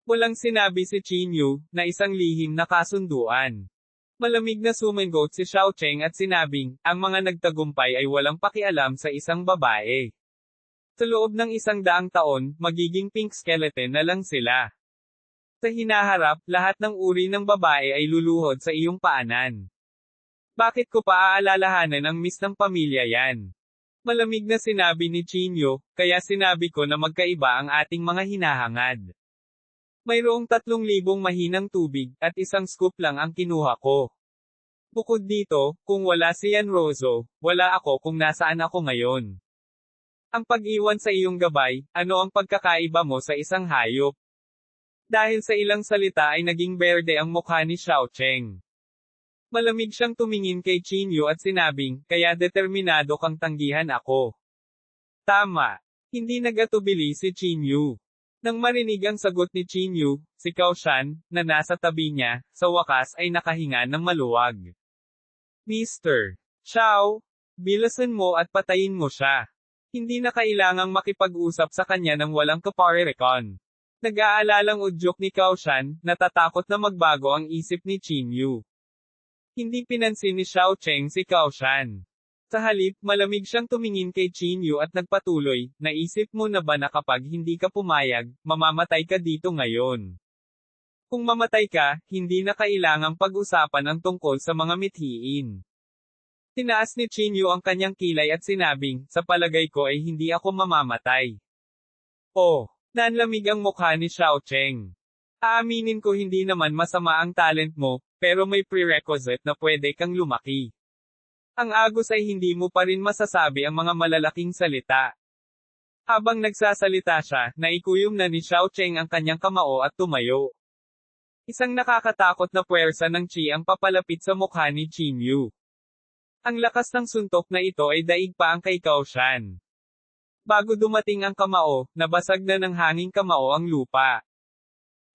A: Walang sinabi si Chinyu, na isang lihim na kasunduan. Malamig na sumingot si Xiao Cheng at sinabing, ang mga nagtagumpay ay walang pakialam sa isang babae. Sa loob ng 100 taon, magiging pink skeleton na lang sila. Sa hinaharap, lahat ng uri ng babae ay luluhod sa iyong paanan. Bakit ko pa aalalahanan ang miss ng pamilya yan? Malamig na sinabi ni Chinyu, kaya sinabi ko na magkaiba ang ating mga hinahangad. Mayroong 3,000 mahinang tubig, at isang scoop lang ang kinuha ko. Bukod dito, kung wala si Yanrozo, wala ako kung nasaan ako ngayon. Ang pag-iwan sa iyong gabay, ano ang pagkakaiba mo sa isang hayop? Dahil sa ilang salita ay naging berde ang mukha ni Xiao Cheng. Malamig siyang tumingin kay Chinyu at sinabing, kaya determinado kang tanggihan ako. Tama. Hindi nagatubili si Chinyu. Nang marinig ang sagot ni Chinyu, si Cao Shan, na nasa tabi niya, sa wakas ay nakahinga ng maluwag. Mr. Xiao, bilasan mo at patayin mo siya. Hindi na kailangang makipag-usap sa kanya ng walang kaparerekon. Nag-aalalang udyok ni Cao Shan, natatakot na magbago ang isip ni Chinyu. Hindi pinansin ni Xiao Cheng si Cao Shan. Sa halip, malamig siyang tumingin kay Chinyu at nagpatuloy, naisip mo na ba na kapag hindi ka pumayag, mamamatay ka dito ngayon? Kung mamatay ka, hindi na kailangang pag-usapan ang tungkol sa mga mithiin. Tinaas ni Chinyu ang kanyang kilay at sinabing, sa palagay ko ay hindi ako mamamatay. Oh, nanlamig ang mukha ni Xiao Cheng. Aaminin ko hindi naman masama ang talent mo, pero may prerequisite na pwede kang lumaki. Ang agos ay hindi mo pa rin masasabi ang mga malalaking salita. Habang nagsasalita siya, naikuyom na ni Xiao Cheng ang kanyang kamao at tumayo. Isang nakakatakot na puwersa ng chi ang papalapit sa mukha ni Chinyu. Ang lakas ng suntok na ito ay daig pa ang kay Cao Shan. Bago dumating ang kamao, nabasag na ng hanging kamao ang lupa.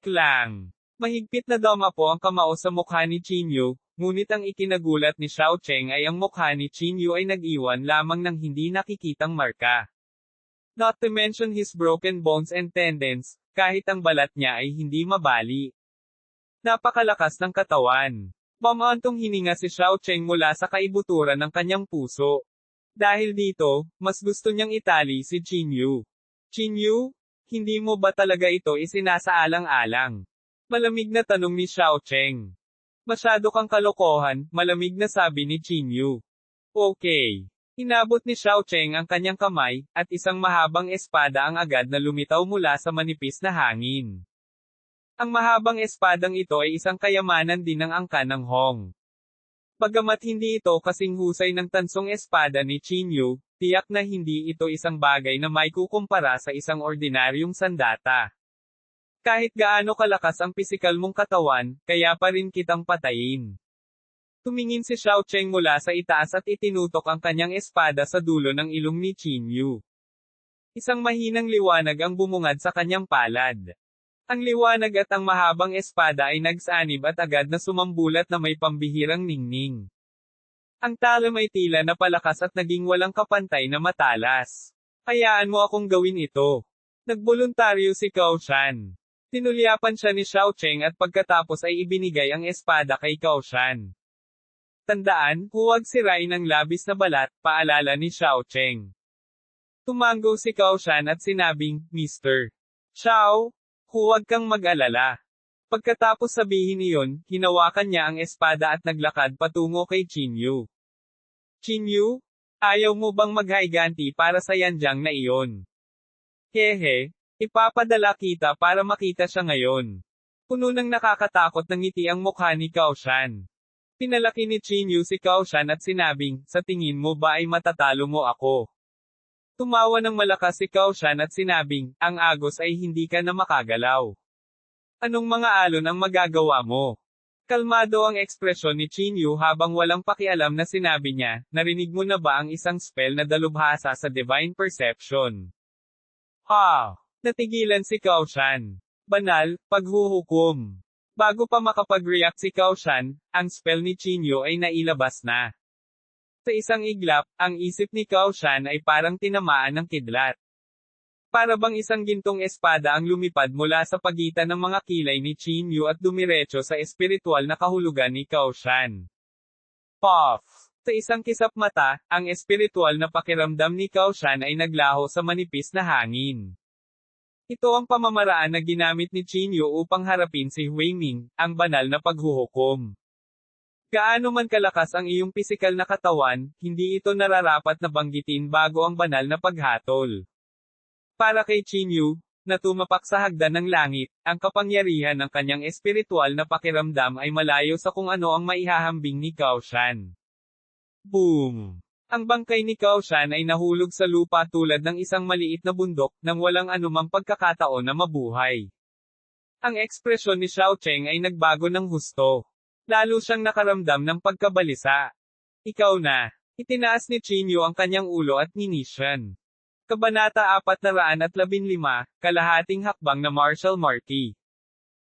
A: Klang! Mahigpit na dumapo ang kamao sa mukha ni Chinyu, ngunit ang ikinagulat ni Xiao Cheng ay ang mukha ni Chinyu ay nag-iwan lamang ng hindi nakikitang marka. Not to mention his broken bones and tendons, kahit ang balat niya ay hindi mabali. Napakalakas ng katawan. Mamantong hininga si Xiao Cheng mula sa kaibuturan ng kanyang puso. Dahil dito, mas gusto niyang itali si Chinyu. Chinyu, hindi mo ba talaga ito isinasaalang-alang? Malamig na tanong ni Xiao Cheng. Masyado kang kalokohan, malamig na sabi ni Chinyu. Okay. Inabot ni Xiao Cheng ang kanyang kamay, at isang mahabang espada ang agad na lumitaw mula sa manipis na hangin. Ang mahabang espadang ito ay isang kayamanan din ng angkan ng Hong. Bagamat hindi ito kasing husay ng tansong espada ni Chinyu, tiyak na hindi ito isang bagay na may kukumpara sa isang ordinaryong sandata. Kahit gaano kalakas ang pisikal mong katawan, kaya pa rin kitang patayin. Tumingin si Xiao Cheng mula sa itaas at itinutok ang kanyang espada sa dulo ng ilong ni Chinyu. Isang mahinang liwanag ang bumungad sa kanyang palad. Ang liwanag at ang mahabang espada ay nagsanib at agad na sumambulat na may pambihirang ningning. Ang talam ay tila napalakas at naging walang kapantay na matalas. Hayaan mo akong gawin ito. Nagboluntaryo si Cao Shan. Tinulyapan siya ni Xiao Cheng at pagkatapos ay ibinigay ang espada kay Cao Shan. Tandaan, huwag sirain ang labis na balat, paalala ni Xiao Cheng. Tumango si Cao Shan at sinabing, Mr. Xiao, huwag kang mag-alala. Pagkatapos sabihin iyon, hinawakan niya ang espada at naglakad patungo kay Chinyu. Chinyu, ayaw mo bang maghaiganti para sa yanjang na iyon? Hehe. Ipapadala kita para makita siya ngayon. Puno ng nakakatakot ng ngiti ang mukha ni Cao Shan. Pinalaki ni Chinyu si Cao Shan at sinabing, sa tingin mo ba ay matatalo mo ako? Tumawa ng malakas si Cao Shan at sinabing, ang agos ay hindi ka na makagalaw. Anong mga alon ang magagawa mo? Kalmado ang ekspresyon ni Chinyu habang walang pakialam na sinabi niya, narinig mo na ba ang isang spell na dalubhasa sa Divine Perception? Ha! Natigilan si Cao Shan. Banal, paghuhukom. Bago pa makapag-react si Cao Shan, ang spell ni Chinyu ay nailabas na. Sa isang iglap, ang isip ni Cao Shan ay parang tinamaan ng kidlat. Para bang isang gintong espada ang lumipad mula sa pagitan ng mga kilay ni Chinyu at dumiretso sa espiritual na kahulugan ni Cao Shan. Puff! Sa isang kisap mata, ang espiritual na pakiramdam ni Cao Shan ay naglaho sa manipis na hangin. Ito ang pamamaraan na ginamit ni Chinyu upang harapin si Huiming, ang banal na paghuhukom. Gaano man kalakas ang iyong pisikal na katawan, hindi ito nararapat na banggitin bago ang banal na paghatol. Para kay Chinyu, na tumapak sa hagdan ng langit, ang kapangyarihan ng kanyang espiritual na pakiramdam ay malayo sa kung ano ang maihahambing ni Cao Shan. Boom! Ang bangkay ni Cao Shan ay nahulog sa lupa tulad ng isang maliit na bundok, nang walang anumang pagkakataon na mabuhay. Ang ekspresyon ni Xiao Cheng ay nagbago ng husto. Lalo siyang nakaramdam ng pagkabalisa. Ikaw na. Itinaas ni Chinyu ang kanyang ulo at nginisyan. Kabanata 415, Kalahating Hakbang na Martial Marquee.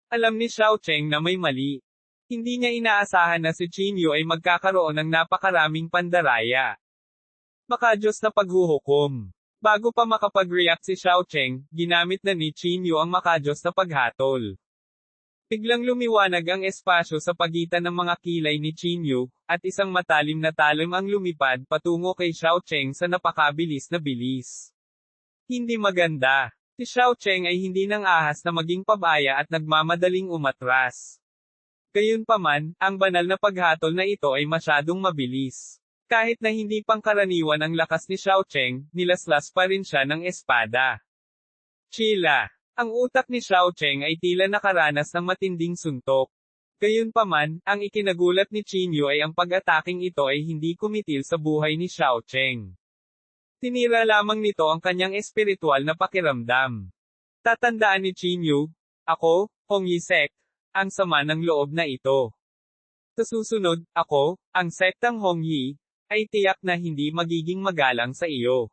A: Alam ni Xiao Cheng na may mali. Hindi niya inaasahan na si Chinyu ay magkakaroon ng napakaraming pandaraya. Makadiyos na paghuhukom. Bago pa makapag-react si Xiao Cheng, ginamit na ni Chinyu ang makadiyos na paghatol. Biglang lumiwanag ang espasyo sa pagitan ng mga kilay ni Chinyu, at isang matalim na talim ang lumipad patungo kay Xiao Cheng sa napakabilis na bilis. Hindi maganda. Si Xiao Cheng ay hindi nang ahas na maging pabaya at nagmamadaling umatras. Gayunpaman, ang banal na paghatol na ito ay masyadong mabilis. Kahit na hindi pangkaraniwan ang lakas ni Xiao Cheng, nilaslas pa rin siya ng espada. Chila. Ang utak ni Xiao Cheng ay tila nakaranas ng matinding suntok. Gayunpaman, ang ikinagulat ni Chinyu ay ang pag-ataking ito ay hindi kumitil sa buhay ni Xiao Cheng. Tinira lamang nito ang kanyang espiritual na pakiramdam. Tatandaan ni Chinyu, ako, Hong Yi-sek, ang sama ng loob na ito. Sa susunod, ako, ang sektang Hong Yi, ay tiyak na hindi magiging magalang sa iyo.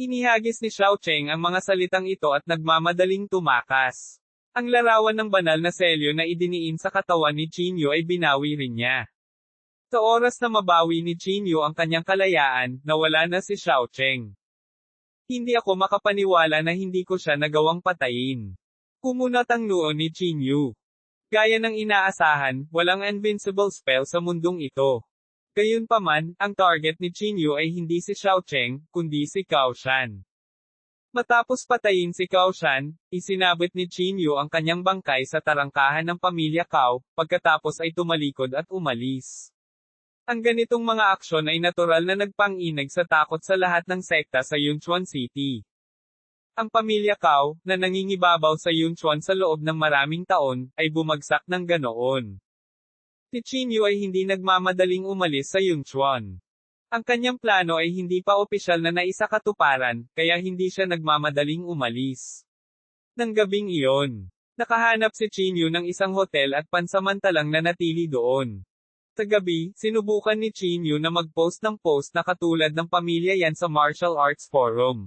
A: Inihagis ni Xiao Cheng ang mga salitang ito at nagmamadaling tumakas. Ang larawan ng banal na selyo na idiniin sa katawan ni Chinyu ay binawi rin niya. Sa oras na mabawi ni Chinyu ang kanyang kalayaan, nawala na si Xiao Cheng. Hindi ako makapaniwala na hindi ko siya nagawang patayin. Kumunat ang noo ni Chinyu. Gaya ng inaasahan, walang invincible spell sa mundong ito. Gayunpaman, ang target ni Chinyu ay hindi si Xiao Cheng, kundi si Cao Shan. Matapos patayin si Cao Shan, isinabit ni Chinyu ang kanyang bangkay sa tarangkahan ng pamilya Cao, pagkatapos ay tumalikod at umalis. Ang ganitong mga aksyon ay natural na nagpang-inag sa takot sa lahat ng sekta sa Yunchuan City. Ang pamilya Cao, na nangingibabaw sa Yunchuan sa loob ng maraming taon, ay bumagsak ng ganoon. Si Chinyu ay hindi nagmamadaling umalis sa Yunchuan. Ang kanyang plano ay hindi pa opisyal na naisakatuparan, kaya hindi siya nagmamadaling umalis. Nang gabing iyon, nakahanap si Chinyu ng isang hotel at pansamantalang nanatili doon. Sa gabi, sinubukan ni Chinyu na mag-post ng post na katulad ng pamilya yan sa Martial Arts Forum.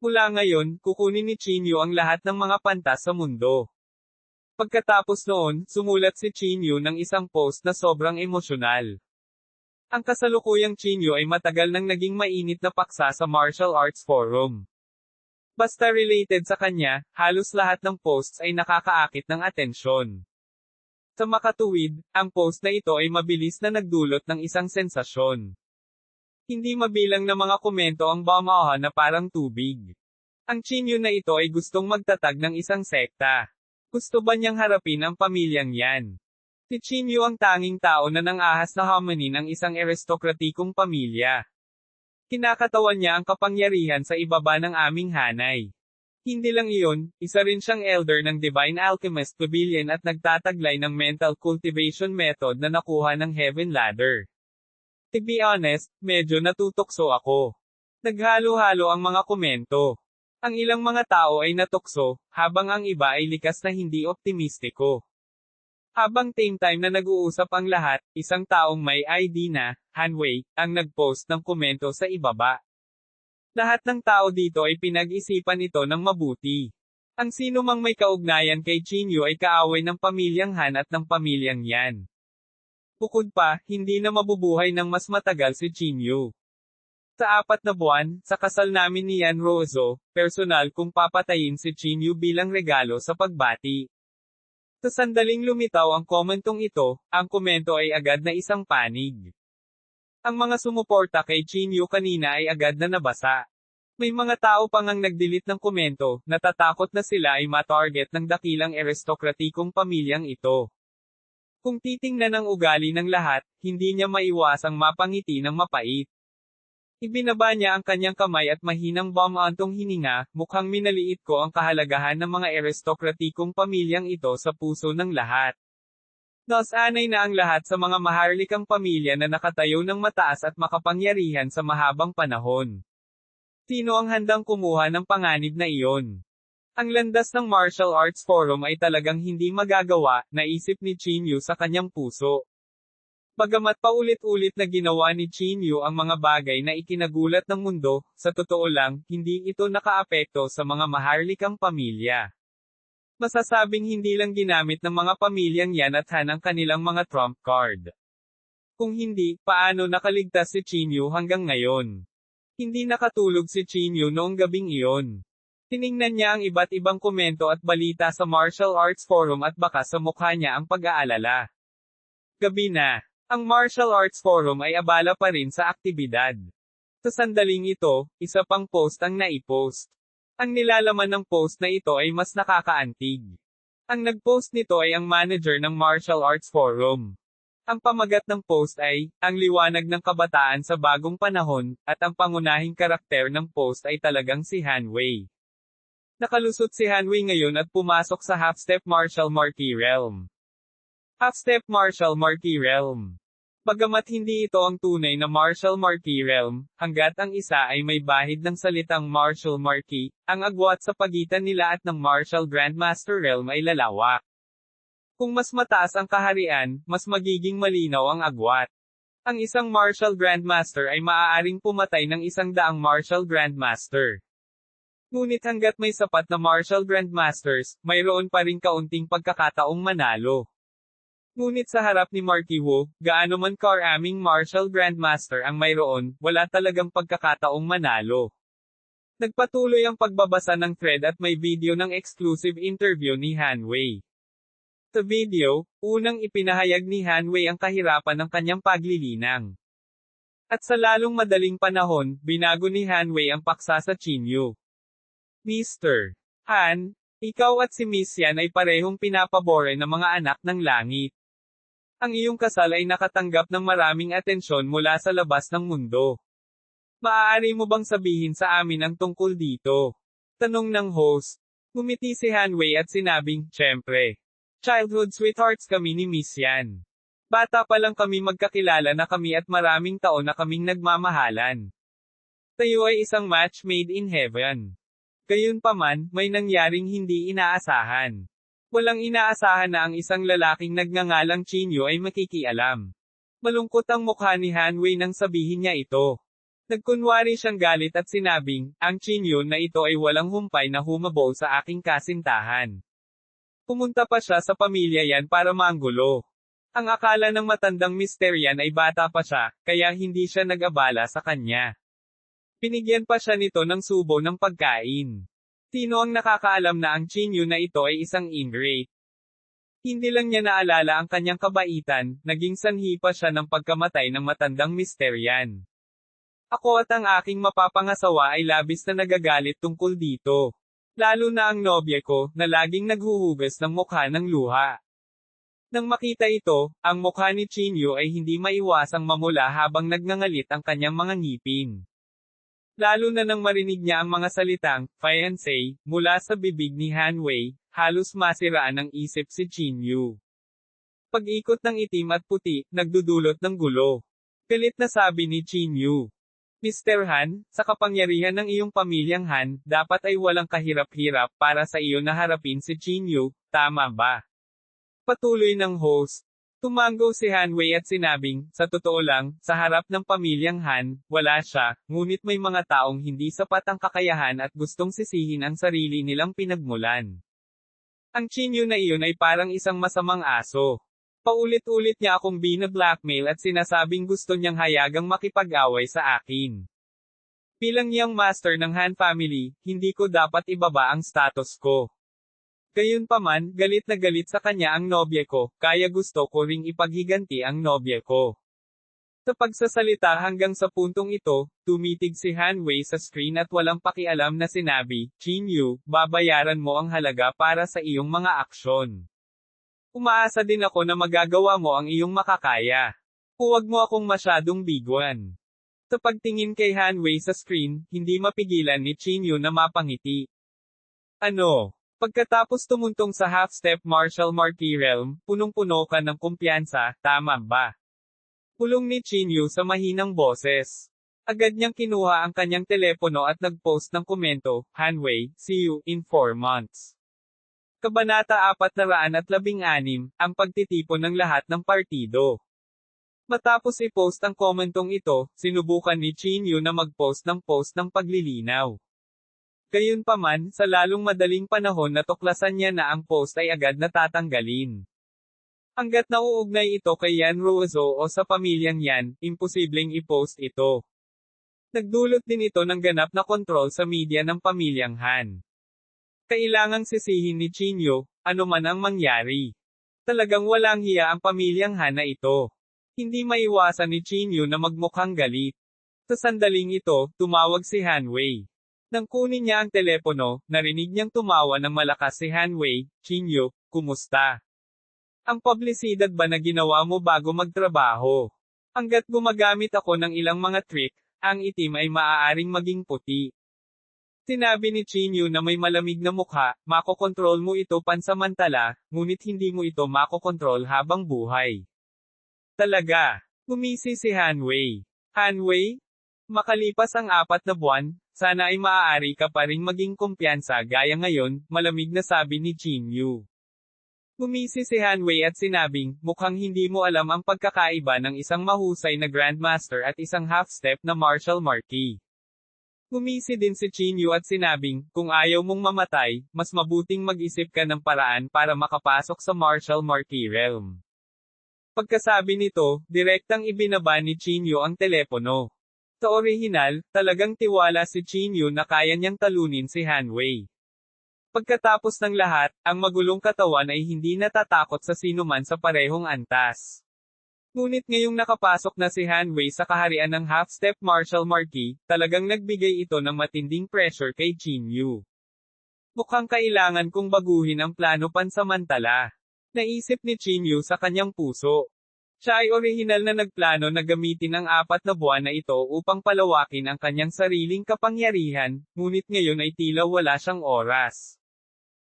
A: Mula ngayon, kukunin ni Chinyu ang lahat ng mga pantas sa mundo. Pagkatapos noon, sumulat si Chinyu ng isang post na sobrang emosyonal. Ang kasalukuyang Chinyu ay matagal nang naging mainit na paksa sa Martial Arts Forum. Basta related sa kanya, halos lahat ng posts ay nakakaakit ng atensyon. Sa makatuwid, ang post na ito ay mabilis na nagdulot ng isang sensasyon. Hindi mabilang na mga komento ang bamaha na parang tubig. Ang Chinyu na ito ay gustong magtatag ng isang sekta. Gusto ba niyang harapin ang pamilyang yan? Si Chinyu ang tanging tao na nangahas na hamanin ang isang aristokratikong pamilya. Kinakatawan niya ang kapangyarihan sa ibaba ng aming hanay. Hindi lang iyon, isa rin siyang elder ng Divine Alchemist Pavilion at nagtataglay ng mental cultivation method na nakuha ng Heaven Ladder. To be honest, medyo natutokso ako. Naghalo-halo ang mga komento. Ang ilang mga tao ay natukso, habang ang iba ay likas na hindi optimistiko. Habang same time na nag-uusap ang lahat, isang taong may ID na, Hanwei, ang nag-post ng komento sa ibaba. Lahat ng tao dito ay pinag-isipan ito ng mabuti. Ang sino mang may kaugnayan kay Chinyu ay kaaway ng pamilyang Han at ng pamilyang Yan. Bukod pa, hindi na mabubuhay ng mas matagal si Chinyu. Sa 4 na buwan, sa kasal namin ni Yan Rozo, personal kung papatayin si Chinyu bilang regalo sa pagbati. Sa sandaling lumitaw ang komentong ito, ang komento ay agad na isang panig. Ang mga sumuporta kay Chinyu kanina ay agad na nabasa. May mga tao pang ang nag-delete ng komento, natatakot na sila ay matarget ng dakilang aristokratikong pamilyang ito. Kung titingnan ang ugali ng lahat, hindi niya maiwasang mapangiti ng mapait. Ibinaba niya ang kanyang kamay at mahinang bumantong hininga, mukhang minaliit ko ang kahalagahan ng mga aristokratikong pamilyang ito sa puso ng lahat. Nasanay na ang lahat sa mga maharlikang pamilya na nakatayo ng mataas at makapangyarihan sa mahabang panahon. Sino ang handang kumuha ng panganib na iyon? Ang landas ng martial arts forum ay talagang hindi magagawa, naisip ni Chin Yu sa kanyang puso. Bagamat paulit-ulit na ginawa ni Chin Yu ang mga bagay na ikinagulat ng mundo, sa totoo lang, hindi ito nakaapekto sa mga maharlikang pamilya. Masasabing hindi lang ginamit ng mga pamilyang yan at Han ang kanilang mga trump card. Kung hindi, paano nakaligtas si Chin Yu hanggang ngayon? Hindi nakatulog si Chin Yu noong gabing iyon. Tiningnan niya ang iba't ibang komento at balita sa martial arts forum at baka sa mukha niya ang pag-aalala. Gabi na. Ang martial arts forum ay abala pa rin sa aktibidad. Sa sandaling ito, isa pang post ang naipost. Ang nilalaman ng post na ito ay mas nakakaantig. Ang nagpost nito ay ang manager ng martial arts forum. Ang pamagat ng post ay, ang liwanag ng kabataan sa bagong panahon, at ang pangunahing karakter ng post ay talagang si Han Wei. Nakalusot si Han Wei ngayon at pumasok sa half-step martial marquee realm. Half-step martial marquee realm. Bagamat hindi ito ang tunay na martial marquee realm, hanggat ang isa ay may bahid ng salitang martial marquee, ang agwat sa pagitan nila at ng martial grandmaster realm ay lalawak. Kung mas mataas ang kaharian, mas magiging malinaw ang agwat. Ang isang martial grandmaster ay maaaring pumatay ng 100 martial grandmaster. Ngunit hanggat may sapat na martial grandmasters, mayroon pa ring kaunting pagkakataong manalo. Ngunit sa harap ni Marky Wu, gaano man karaming martial grandmaster ang mayroon, wala talagang pagkakataong manalo. Nagpatuloy ang pagbabasa ng thread at may video ng exclusive interview ni Han Wei. Sa video, unang ipinahayag ni Han Wei ang kahirapan ng kanyang paglilinang. At sa lalong madaling panahon, binago ni Han Wei ang paksa sa Chin Yu. Mr. Han, ikaw at si Miss Yan ay parehong pinapabore ng mga anak ng langit. Ang iyong kasal ay nakatanggap ng maraming atensyon mula sa labas ng mundo. Maaari mo bang sabihin sa amin ang tungkol dito? Tanong ng host. Ngumiti si Han Wei at sinabing, syempre. Childhood sweethearts kami ni Miss Yan. Bata pa lang kami magkakilala na kami at maraming taon na kaming nagmamahalan. Tayo ay isang match made in heaven. Gayunpaman, may nangyaring hindi inaasahan. Walang inaasahan na ang isang lalaking nagngangalang Chin Yu ay makikialam. Malungkot ang mukha ni Han Wei nang sabihin niya ito. Nagkunwari siyang galit at sinabing, ang Chin Yu na ito ay walang humpay na humabol sa aking kasintahan. Pumunta pa siya sa pamilya yan para manggulo. Ang akala ng matandang mister yan ay bata pa siya, kaya hindi siya nag-abala sa kanya. Binigyan pa siya nito ng subo ng pagkain. Sino ang nakakaalam na ang Chin Yu na ito ay isang ingrate? Hindi lang niya naalala ang kanyang kabaitan, naging sanhi pa siya ng pagkamatay ng matandang mister yan. Ako at ang aking mapapangasawa ay labis na nagagalit tungkol dito. Lalo na ang nobya ko, na laging naghuhugas ng mukha ng luha. Nang makita ito, ang mukha ni Chin Yu ay hindi maiwasang mamula habang nagngangalit ang kanyang mga ngipin. Lalo na nang marinig niya ang mga salitang, fiancé, mula sa bibig ni Han Wei, halos masiraan ng isip si Chin Yu. Pag-ikot ng itim at puti, nagdudulot ng gulo. Galit na sabi ni Chin Yu. Mr. Han, sa kapangyarihan ng iyong pamilyang Han, dapat ay walang kahirap-hirap para sa iyo na harapin si Chin Yu, tama ba? Patuloy ng host. Tumango si Han Wei at sinabing, sa totoo lang, sa harap ng pamilyang Han, wala siya, ngunit may mga taong hindi sapat ang kakayahan at gustong sisihin ang sarili nilang pinagmulan. Ang Chin Yu na iyon ay parang isang masamang aso. Paulit-ulit niya akong bina-blackmail at sinasabing gusto niyang hayagang makipag-away sa akin. Bilang young master ng Han family, hindi ko dapat ibaba ang status ko. Gayunpaman, galit na galit sa kanya ang nobya ko, kaya gusto ko ring ipaghiganti ang nobya ko. Sa pagsasalita hanggang sa puntong ito, tumitig si Han Wei sa screen at walang pakialam na sinabi, Chin Yu, babayaran mo ang halaga para sa iyong mga aksyon. Umaasa din ako na magagawa mo ang iyong makakaya. Huwag mo akong masyadong biguan. Sa pagtingin kay Han Wei sa screen, hindi mapigilan ni Chin Yu na mapangiti. Ano? Pagkatapos tumuntong sa half-step martial marquee realm, punong-puno ka ng kumpiyansa, tama ba? Pulong ni Chin Yu sa mahinang boses. Agad niyang kinuha ang kanyang telepono at nag-post ng komento, "Hanwei, see you in 4 months." Kabanata 416, ang pagtitipon ng lahat ng partido. Matapos i-post ang komentong ito, sinubukan ni Chin Yu na mag-post ng paglilinaw. Gayunpaman, sa lalong madaling panahon natuklasan niya na ang post ay agad natatanggalin. Hanggat nauugnay ito kay Yan Ruozo o sa pamilyang Yan, imposibleng i-post ito. Nagdulot din ito ng ganap na kontrol sa media ng pamilyang Han. Kailangang sisihin ni Chin Yu, ano man ang mangyari. Talagang walang hiya ang pamilyang Han na ito. Hindi maiwasan ni Chin Yu na magmukhang galit. Sa sandaling ito, tumawag si Hanwei. Nang kunin niya ang telepono, narinig niyang tumawa ng malakas si Hanwei, "Chin Yu, kumusta? Ang publisidad ba na ginawa mo bago magtrabaho? Hanggat gumagamit ako ng ilang mga trick, ang itim ay maaaring maging puti." Sinabi ni Chin Yu na may malamig na mukha, "Makokontrol mo ito pansamantala, ngunit hindi mo ito makokontrol habang buhay." Talaga. Gumisi si Hanwei. "Hanwei? Makalipas ang 4 na buwan, sana ay maaari ka pa ring maging kumpiyansa gaya ngayon," malamig na sabi ni Chin Yu. Gumisi si Hanwei at sinabing, "Mukhang hindi mo alam ang pagkakaiba ng isang mahusay na Grandmaster at isang half-step na Martial Marquis." Gumisi din si Chin Yu at sinabing, "Kung ayaw mong mamatay, mas mabuting mag-isip ka ng paraan para makapasok sa Martial Marquis realm." Pagkasabi nito, direktang ibinaba ni Chin Yu ang telepono. Sa orihinal, talagang tiwala si Chin Yu na kaya niyang talunin si Hanwei. Pagkatapos ng lahat, ang magulong katawan ay hindi natatakot sa sinuman sa parehong antas. Ngunit ngayong nakapasok na si Hanwei sa kaharian ng half-step Martial Marquis, talagang nagbigay ito ng matinding pressure kay Chin Yu. Mukhang kailangan kong baguhin ang plano pansamantala. Naisip ni Chin Yu sa kanyang puso. Siya ay orihinal na nagplano na gamitin ang 4 na buwan na ito upang palawakin ang kanyang sariling kapangyarihan, ngunit ngayon ay tila wala siyang oras.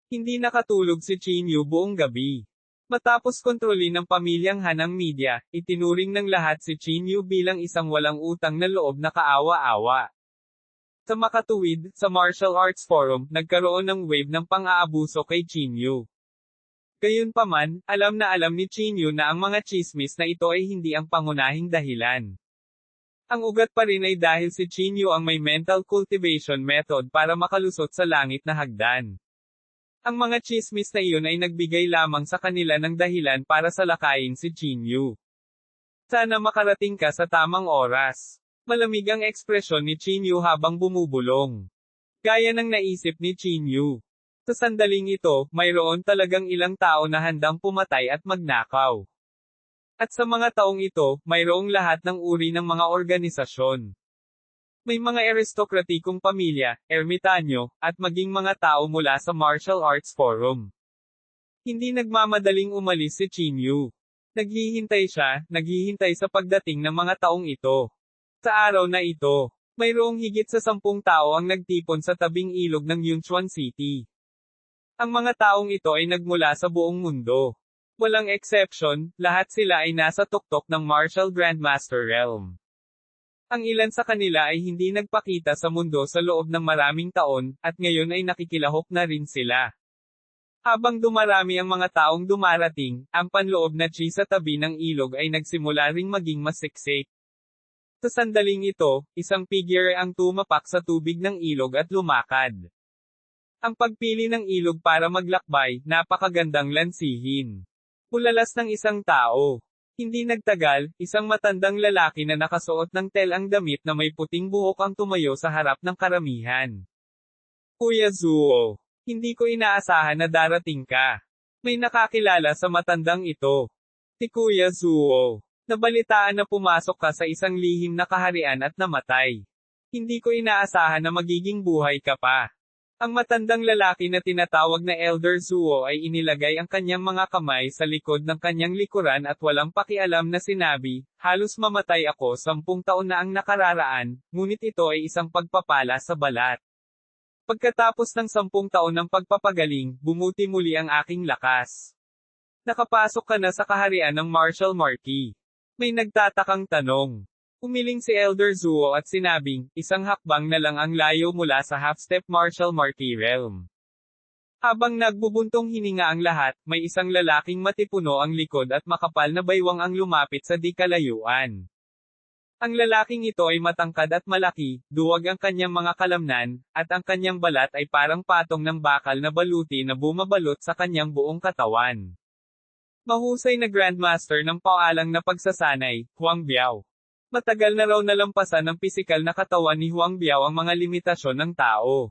A: Hindi nakatulog si Chin Yu buong gabi. Matapos kontrolin ng pamilyang Han ang media, itinuring ng lahat si Chin Yu bilang isang walang utang na loob na kaawa-awa. Sa makatuwid, sa Martial Arts Forum, nagkaroon ng wave ng pang-aabuso kay Chin Yu. Gayunpaman, alam na alam ni Chin Yu na ang mga chismis na ito ay hindi ang pangunahing dahilan. Ang ugat pa rin ay dahil si Chin Yu ang may mental cultivation method para makalusot sa langit na hagdan. Ang mga chismis na iyon ay nagbigay lamang sa kanila ng dahilan para salakayin si Chin Yu. "Sana makarating ka sa tamang oras." Malamig ang ekspresyon ni Chin Yu habang bumubulong. Gaya ng naisip ni Chin Yu. Sa sandaling ito, mayroon talagang ilang tao na handang pumatay at magnakaw. At sa mga taong ito, mayroong lahat ng uri ng mga organisasyon. May mga aristokratikong pamilya, ermitanyo, at maging mga tao mula sa Martial Arts Forum. Hindi nagmamadaling umalis si Chin Yu. Naghihintay sa pagdating ng mga taong ito. Sa araw na ito, mayroong higit sa 10 tao ang nagtipon sa tabing ilog ng Yunchuan City. Ang mga taong ito ay nagmula sa buong mundo. Walang exception, lahat sila ay nasa tuktok ng Martial Grandmaster Realm. Ang ilan sa kanila ay hindi nagpakita sa mundo sa loob ng maraming taon, at ngayon ay nakikilahok na rin sila. Habang dumarami ang mga taong dumarating, ang panloob na chi sa tabi ng ilog ay nagsimula ring maging masiksik. Sa sandaling ito, isang figure ang tumapak sa tubig ng ilog at lumakad. Ang pagpili ng ilog para maglakbay, napakagandang lansihin. Bulalas ng isang tao. Hindi nagtagal, isang matandang lalaki na nakasuot ng telang damit na may puting buhok ang tumayo sa harap ng karamihan. "Kuya Zuo, hindi ko inaasahan na darating ka." May nakakilala sa matandang ito. Si Kuya Zuo. "Nabalitaan na pumasok ka sa isang lihim na kaharian at namatay. Hindi ko inaasahan na magiging buhay ka pa." Ang matandang lalaki na tinatawag na Elder Zuo ay inilagay ang kanyang mga kamay sa likod ng kanyang likuran at walang pakialam na sinabi, "Halos mamatay ako 10 taon na ang nakararaan, ngunit ito ay isang pagpapala sa balat. Pagkatapos ng 10 taon ng pagpapagaling, bumuti muli ang aking lakas." Nakapasok ka na sa kaharian ng Martial Marquis. May nagtatakang tanong. Umiling si Elder Zuo at sinabing, isang hakbang na lang ang layo mula sa half-step martial marquee realm. Habang nagbubuntong hininga ang lahat, may isang lalaking matipuno ang likod at makapal na baywang ang lumapit sa di kalayuan. Ang lalaking ito ay matangkad at malaki, duwag ang kanyang mga kalamnan, at ang kanyang balat ay parang patong ng bakal na baluti na bumabalot sa kanyang buong katawan. Mahusay na Grandmaster ng paalang na pagsasanay, Huang Biao. Matagal na raw nalampasan ng pisikal na katawan ni Huang Biao ang mga limitasyon ng tao.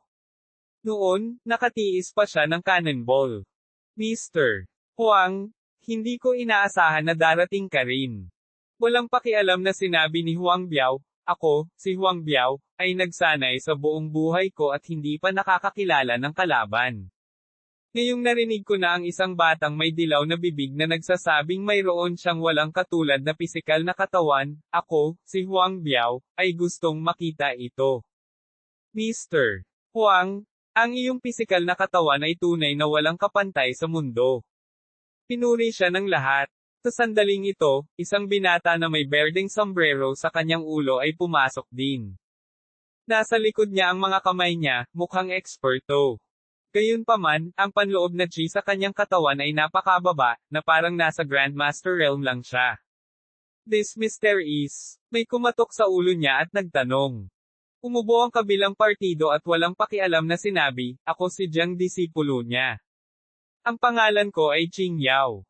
A: Noon, nakatiis pa siya ng cannonball. Mr. Huang, hindi ko inaasahan na darating ka rin. Walang pakialam na sinabi ni Huang Biao, ako, si Huang Biao, ay nagsanay sa buong buhay ko at hindi pa nakakakilala ng kalaban. Ngayong narinig ko na ang isang batang may dilaw na bibig na nagsasabing mayroon siyang walang katulad na pisikal na katawan, ako, si Huang Biao, ay gustong makita ito. Mr. Huang, ang iyong pisikal na katawan ay tunay na walang kapantay sa mundo. Pinuri siya ng lahat. Sa sandaling ito, isang binata na may berdeng sombrero sa kanyang ulo ay pumasok din. Nasa likod niya ang mga kamay niya, mukhang eksperto. Gayunpaman, ang panloob na chi sa kanyang katawan ay napakababa, na parang nasa Grandmaster realm lang siya. This Mr. Is, may kumatok sa ulo niya at nagtanong. Umubo ang kabilang partido at walang pakialam na sinabi, ako si Jiang disipulo niya. Ang pangalan ko ay Qing Yao.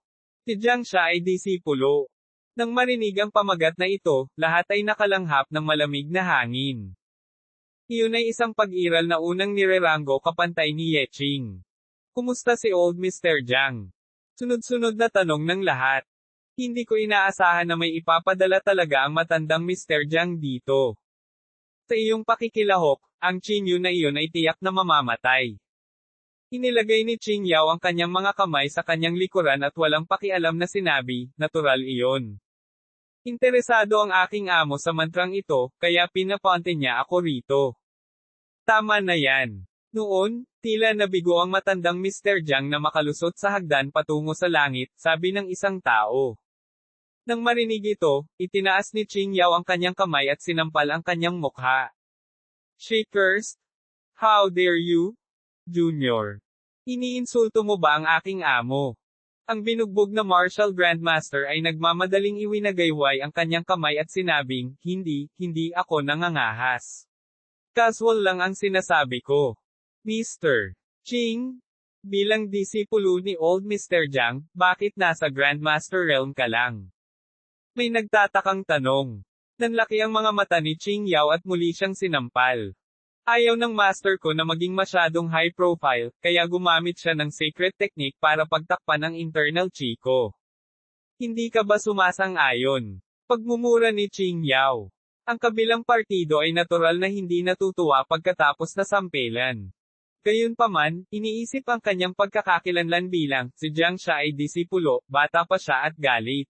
A: Si Jiang siya ay disipulo. Nang marinig ang pamagat na ito, lahat ay nakalanghap ng malamig na hangin. Iyon ay isang pag-iral na unang nirerango kapantay ni Ye Qing. Kumusta si Old Mr. Jiang? Sunod-sunod na tanong ng lahat. Hindi ko inaasahan na may ipapadala talaga ang matandang Mr. Jiang dito. Sa iyong pakikilahok, ang Qing Yu na iyon ay tiyak na mamamatay. Inilagay ni Qing Yao ang kanyang mga kamay sa kanyang likuran at walang pakialam na sinabi, natural iyon. Interesado ang aking amo sa mantrang ito, kaya pinapunta niya ako rito. Tama na yan. Noon, tila nabigo ang matandang Mr. Jiang na makalusot sa hagdan patungo sa langit, sabi ng isang tao. Nang marinig ito, itinaas ni Qing Yao ang kanyang kamay at sinampal ang kanyang mukha. She cursed. How dare you, Junior? Iniinsulto mo ba ang aking amo? Ang binugbog na Martial Grandmaster ay nagmamadaling iwinagayway ang kanyang kamay at sinabing, hindi ako nangangahas. Casual lang ang sinasabi ko. Mr. Qing, bilang disipulo ni Old Mr. Jiang, bakit nasa Grandmaster realm ka lang? May nagtatakang tanong. Nanlaki ang mga mata ni Qing Yao at muli siyang sinampal. Ayaw ng master ko na maging masyadong high profile, kaya gumamit siya ng secret technique para pagtakpan ang internal chi ko. Hindi ka ba sumasang-ayon? Pagmumura ni Qing Yao. Ang kabilang partido ay natural na hindi natutuwa pagkatapos na sampelan. Gayunpaman, iniisip ang kanyang pagkakakilanlan bilang, si Jiang siya ay disipulo, bata pa siya at galit.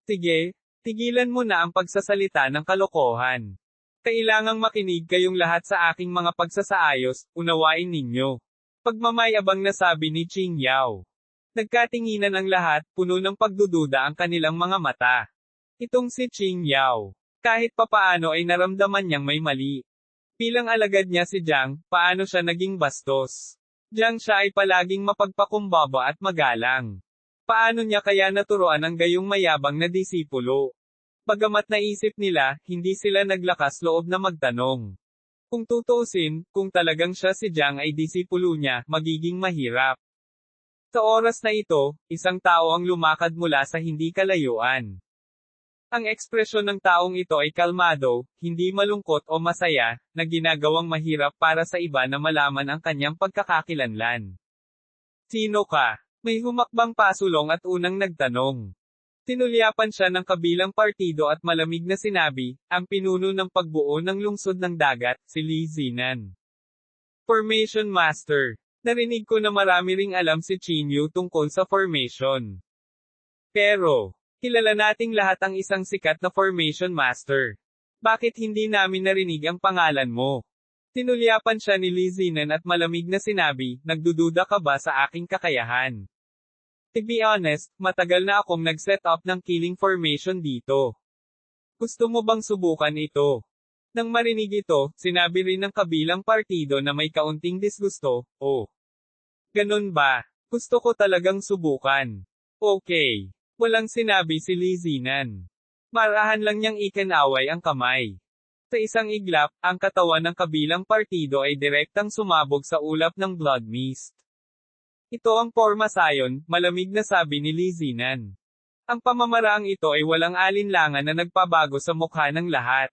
A: Sige, tigilan mo na ang pagsasalita ng kalokohan. Kailangang makinig kayong lahat sa aking mga pagsasaayos, unawain ninyo. Pagmamayabang na sabi ni Qing Yao. Nagkatinginan ang lahat, puno ng pagdududa ang kanilang mga mata. Itong si Qing Yao. Kahit papaano ay naramdaman niyang may mali. Bilang alagad niya si Jiang, paano siya naging bastos? Jiang siya ay palaging mapagpakumbaba at magalang. Paano niya kaya naturuan ang gayong mayabang na disipulo? Bagamat naisip nila, hindi sila naglakas loob na magtanong. Kung tutuusin, kung talagang siya si Jiang ay disipulo niya, magiging mahirap. Sa oras na ito, isang tao ang lumakad mula sa hindi kalayuan. Ang ekspresyon ng taong ito ay kalmado, hindi malungkot o masaya, na ginagawang mahirap para sa iba na malaman ang kanyang pagkakakilanlan. Sino ka? May humakbang pasulong at unang nagtanong. Tinulyapan siya ng kabilang partido at malamig na sinabi, ang pinuno ng pagbuo ng lungsod ng dagat, si Li Zinan. Formation Master. Narinig ko na marami ring alam si Qing Yu tungkol sa formation. Pero, kilala nating lahat ang isang sikat na Formation Master. Bakit hindi namin narinig ang pangalan mo? Tinulyapan siya ni Li Zinan at malamig na sinabi, nagdududa ka ba sa aking kakayahan? To be honest, matagal na akong nag-set up ng killing formation dito. Gusto mo bang subukan ito? Nang marinig ito, sinabi rin ng kabilang partido na may kaunting disgusto, "Oh, ganun ba? Gusto ko talagang subukan." Okay. Walang sinabi si Lizinan. Marahan lang niyang ikinaway ang kamay. Sa isang iglap, ang katawan ng kabilang partido ay direktang sumabog sa ulap ng blood mist. Ito ang forma sayon, malamig na sabi ni Lizinan. Ang pamamaraang ito ay walang alinlangan na nagpabago sa mukha ng lahat.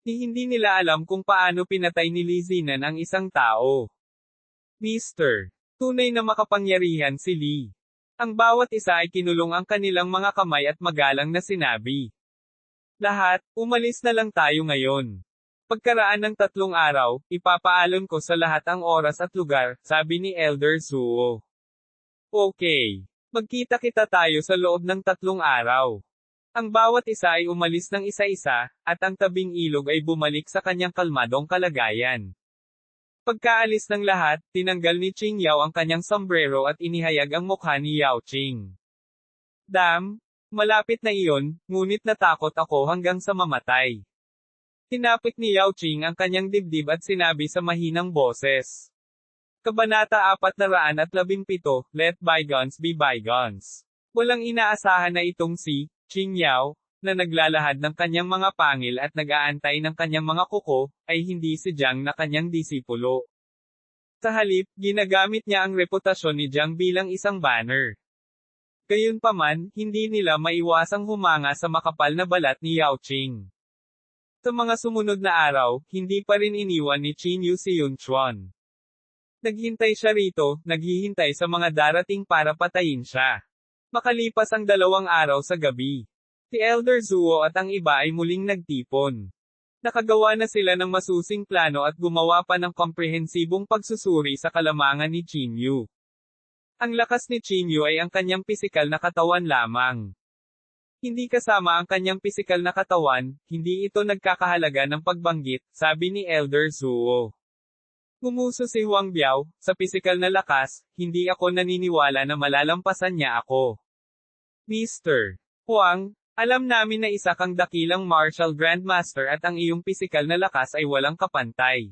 A: Hindi nila alam kung paano pinatay ni Lizinan ang isang tao. Mr. Tunay na makapangyarihan si Lee. Ang bawat isa ay kinulong ang kanilang mga kamay at magalang na sinabi. Lahat, umalis na lang tayo ngayon. Pagkaraan ng 3 araw, ipapaalon ko sa lahat ang oras at lugar, sabi ni Elder Zuo. Okay. Magkita-kita tayo sa loob ng 3 araw. Ang bawat isa ay umalis ng isa-isa, at ang tabing ilog ay bumalik sa kanyang kalmadong kalagayan. Pagkaalis ng lahat, tinanggal ni Qing Yao ang kanyang sombrero at inihayag ang mukha ni Yao Qing. Dam, malapit na iyon, ngunit natakot ako hanggang sa mamatay. Tinapik ni Yao Qing ang kanyang dibdib at sinabi sa mahinang boses. Kabanata 417, Let bygones be bygones. Walang inaasahan na itong si Qing Yao, na naglalahad ng kanyang mga pangil at nag-aantay ng kanyang mga kuko, ay hindi si Jiang na kanyang disipulo. Sa halip, ginagamit niya ang reputasyon ni Jiang bilang isang banner. Gayunpaman, hindi nila maiwasang humanga sa makapal na balat ni Yao Qing. Sa mga sumunod na araw, hindi pa rin iniwan ni Qin Yu si Yun Chuan. Naghintay siya rito, naghihintay sa mga darating para patayin siya. Makalipas ang 2 araw sa gabi. Si Elder Zuo at ang iba ay muling nagtipon. Nakagawa na sila ng masusing plano at gumawa pa ng komprehensibong pagsusuri sa kalamangan ni Qin Yu. Ang lakas ni Qin Yu ay ang kanyang pisikal na katawan lamang. Hindi kasama ang kanyang pisikal na katawan, hindi ito nagkakahalaga ng pagbanggit, sabi ni Elder Zuo. Gumuso si Huang Biao, sa pisikal na lakas, hindi ako naniniwala na malalampasan niya ako. Mr. Huang, alam namin na isa kang dakilang martial grandmaster at ang iyong pisikal na lakas ay walang kapantay.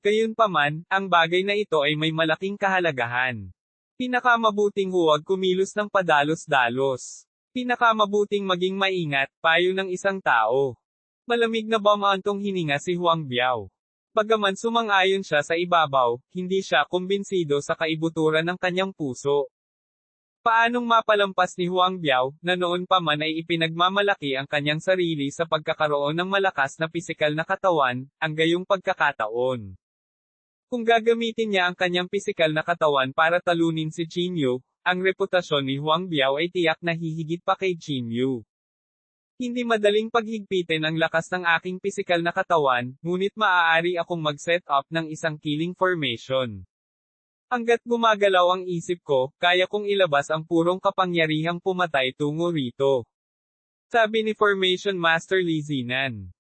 A: Gayunpaman, ang bagay na ito ay may malaking kahalagahan. Pinakamabuting huwag kumilos ng padalos-dalos. Pinakamabuting maging maingat, payo ng isang tao. Malamig na bumantong hininga si Huang Biao. Bagaman sumang-ayon siya sa ibabaw, hindi siya kumbinsido sa kaibuturan ng kanyang puso. Paanong mapalampas ni Huang Biao, na noon pa man ay ipinagmamalaki ang kanyang sarili sa pagkakaroon ng malakas na pisikal na katawan, ang gayong pagkakataon. Kung gagamitin niya ang kanyang pisikal na katawan para talunin si Qin Yu, ang reputasyon ni Huang Biao ay tiyak na hihigit pa kay Qin Yu. Hindi madaling paghigpitin ang lakas ng aking pisikal na katawan, ngunit maaari akong mag-set up ng isang killing formation. Hanggat gumagalaw ang isip ko, kaya kong ilabas ang purong kapangyarihang pumatay tungo rito. Sabi ni Formation Master Lizinan.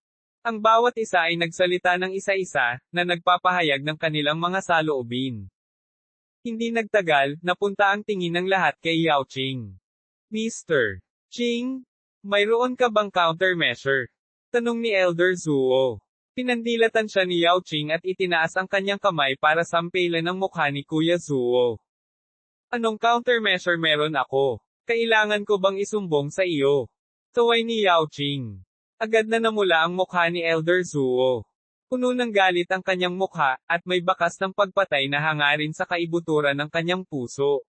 A: Ang bawat isa ay nagsalita ng isa-isa, na nagpapahayag ng kanilang mga saloobin. Hindi nagtagal, napunta ang tingin ng lahat kay Yao Qing. Mr. Qing, mayroon ka bang countermeasure? Tanong ni Elder Zuo. Pinandilatan siya ni Yao Qing at itinaas ang kanyang kamay para sampilan ang mukha ni Kuya Zuo. Anong countermeasure meron ako? Kailangan ko bang isumbong sa iyo? Saway ni Yao Qing. Agad na namula ang mukha ni Elder Zuo. Puno ng galit ang kanyang mukha, at may bakas ng pagpatay na hangarin sa kaibuturan ng kanyang puso.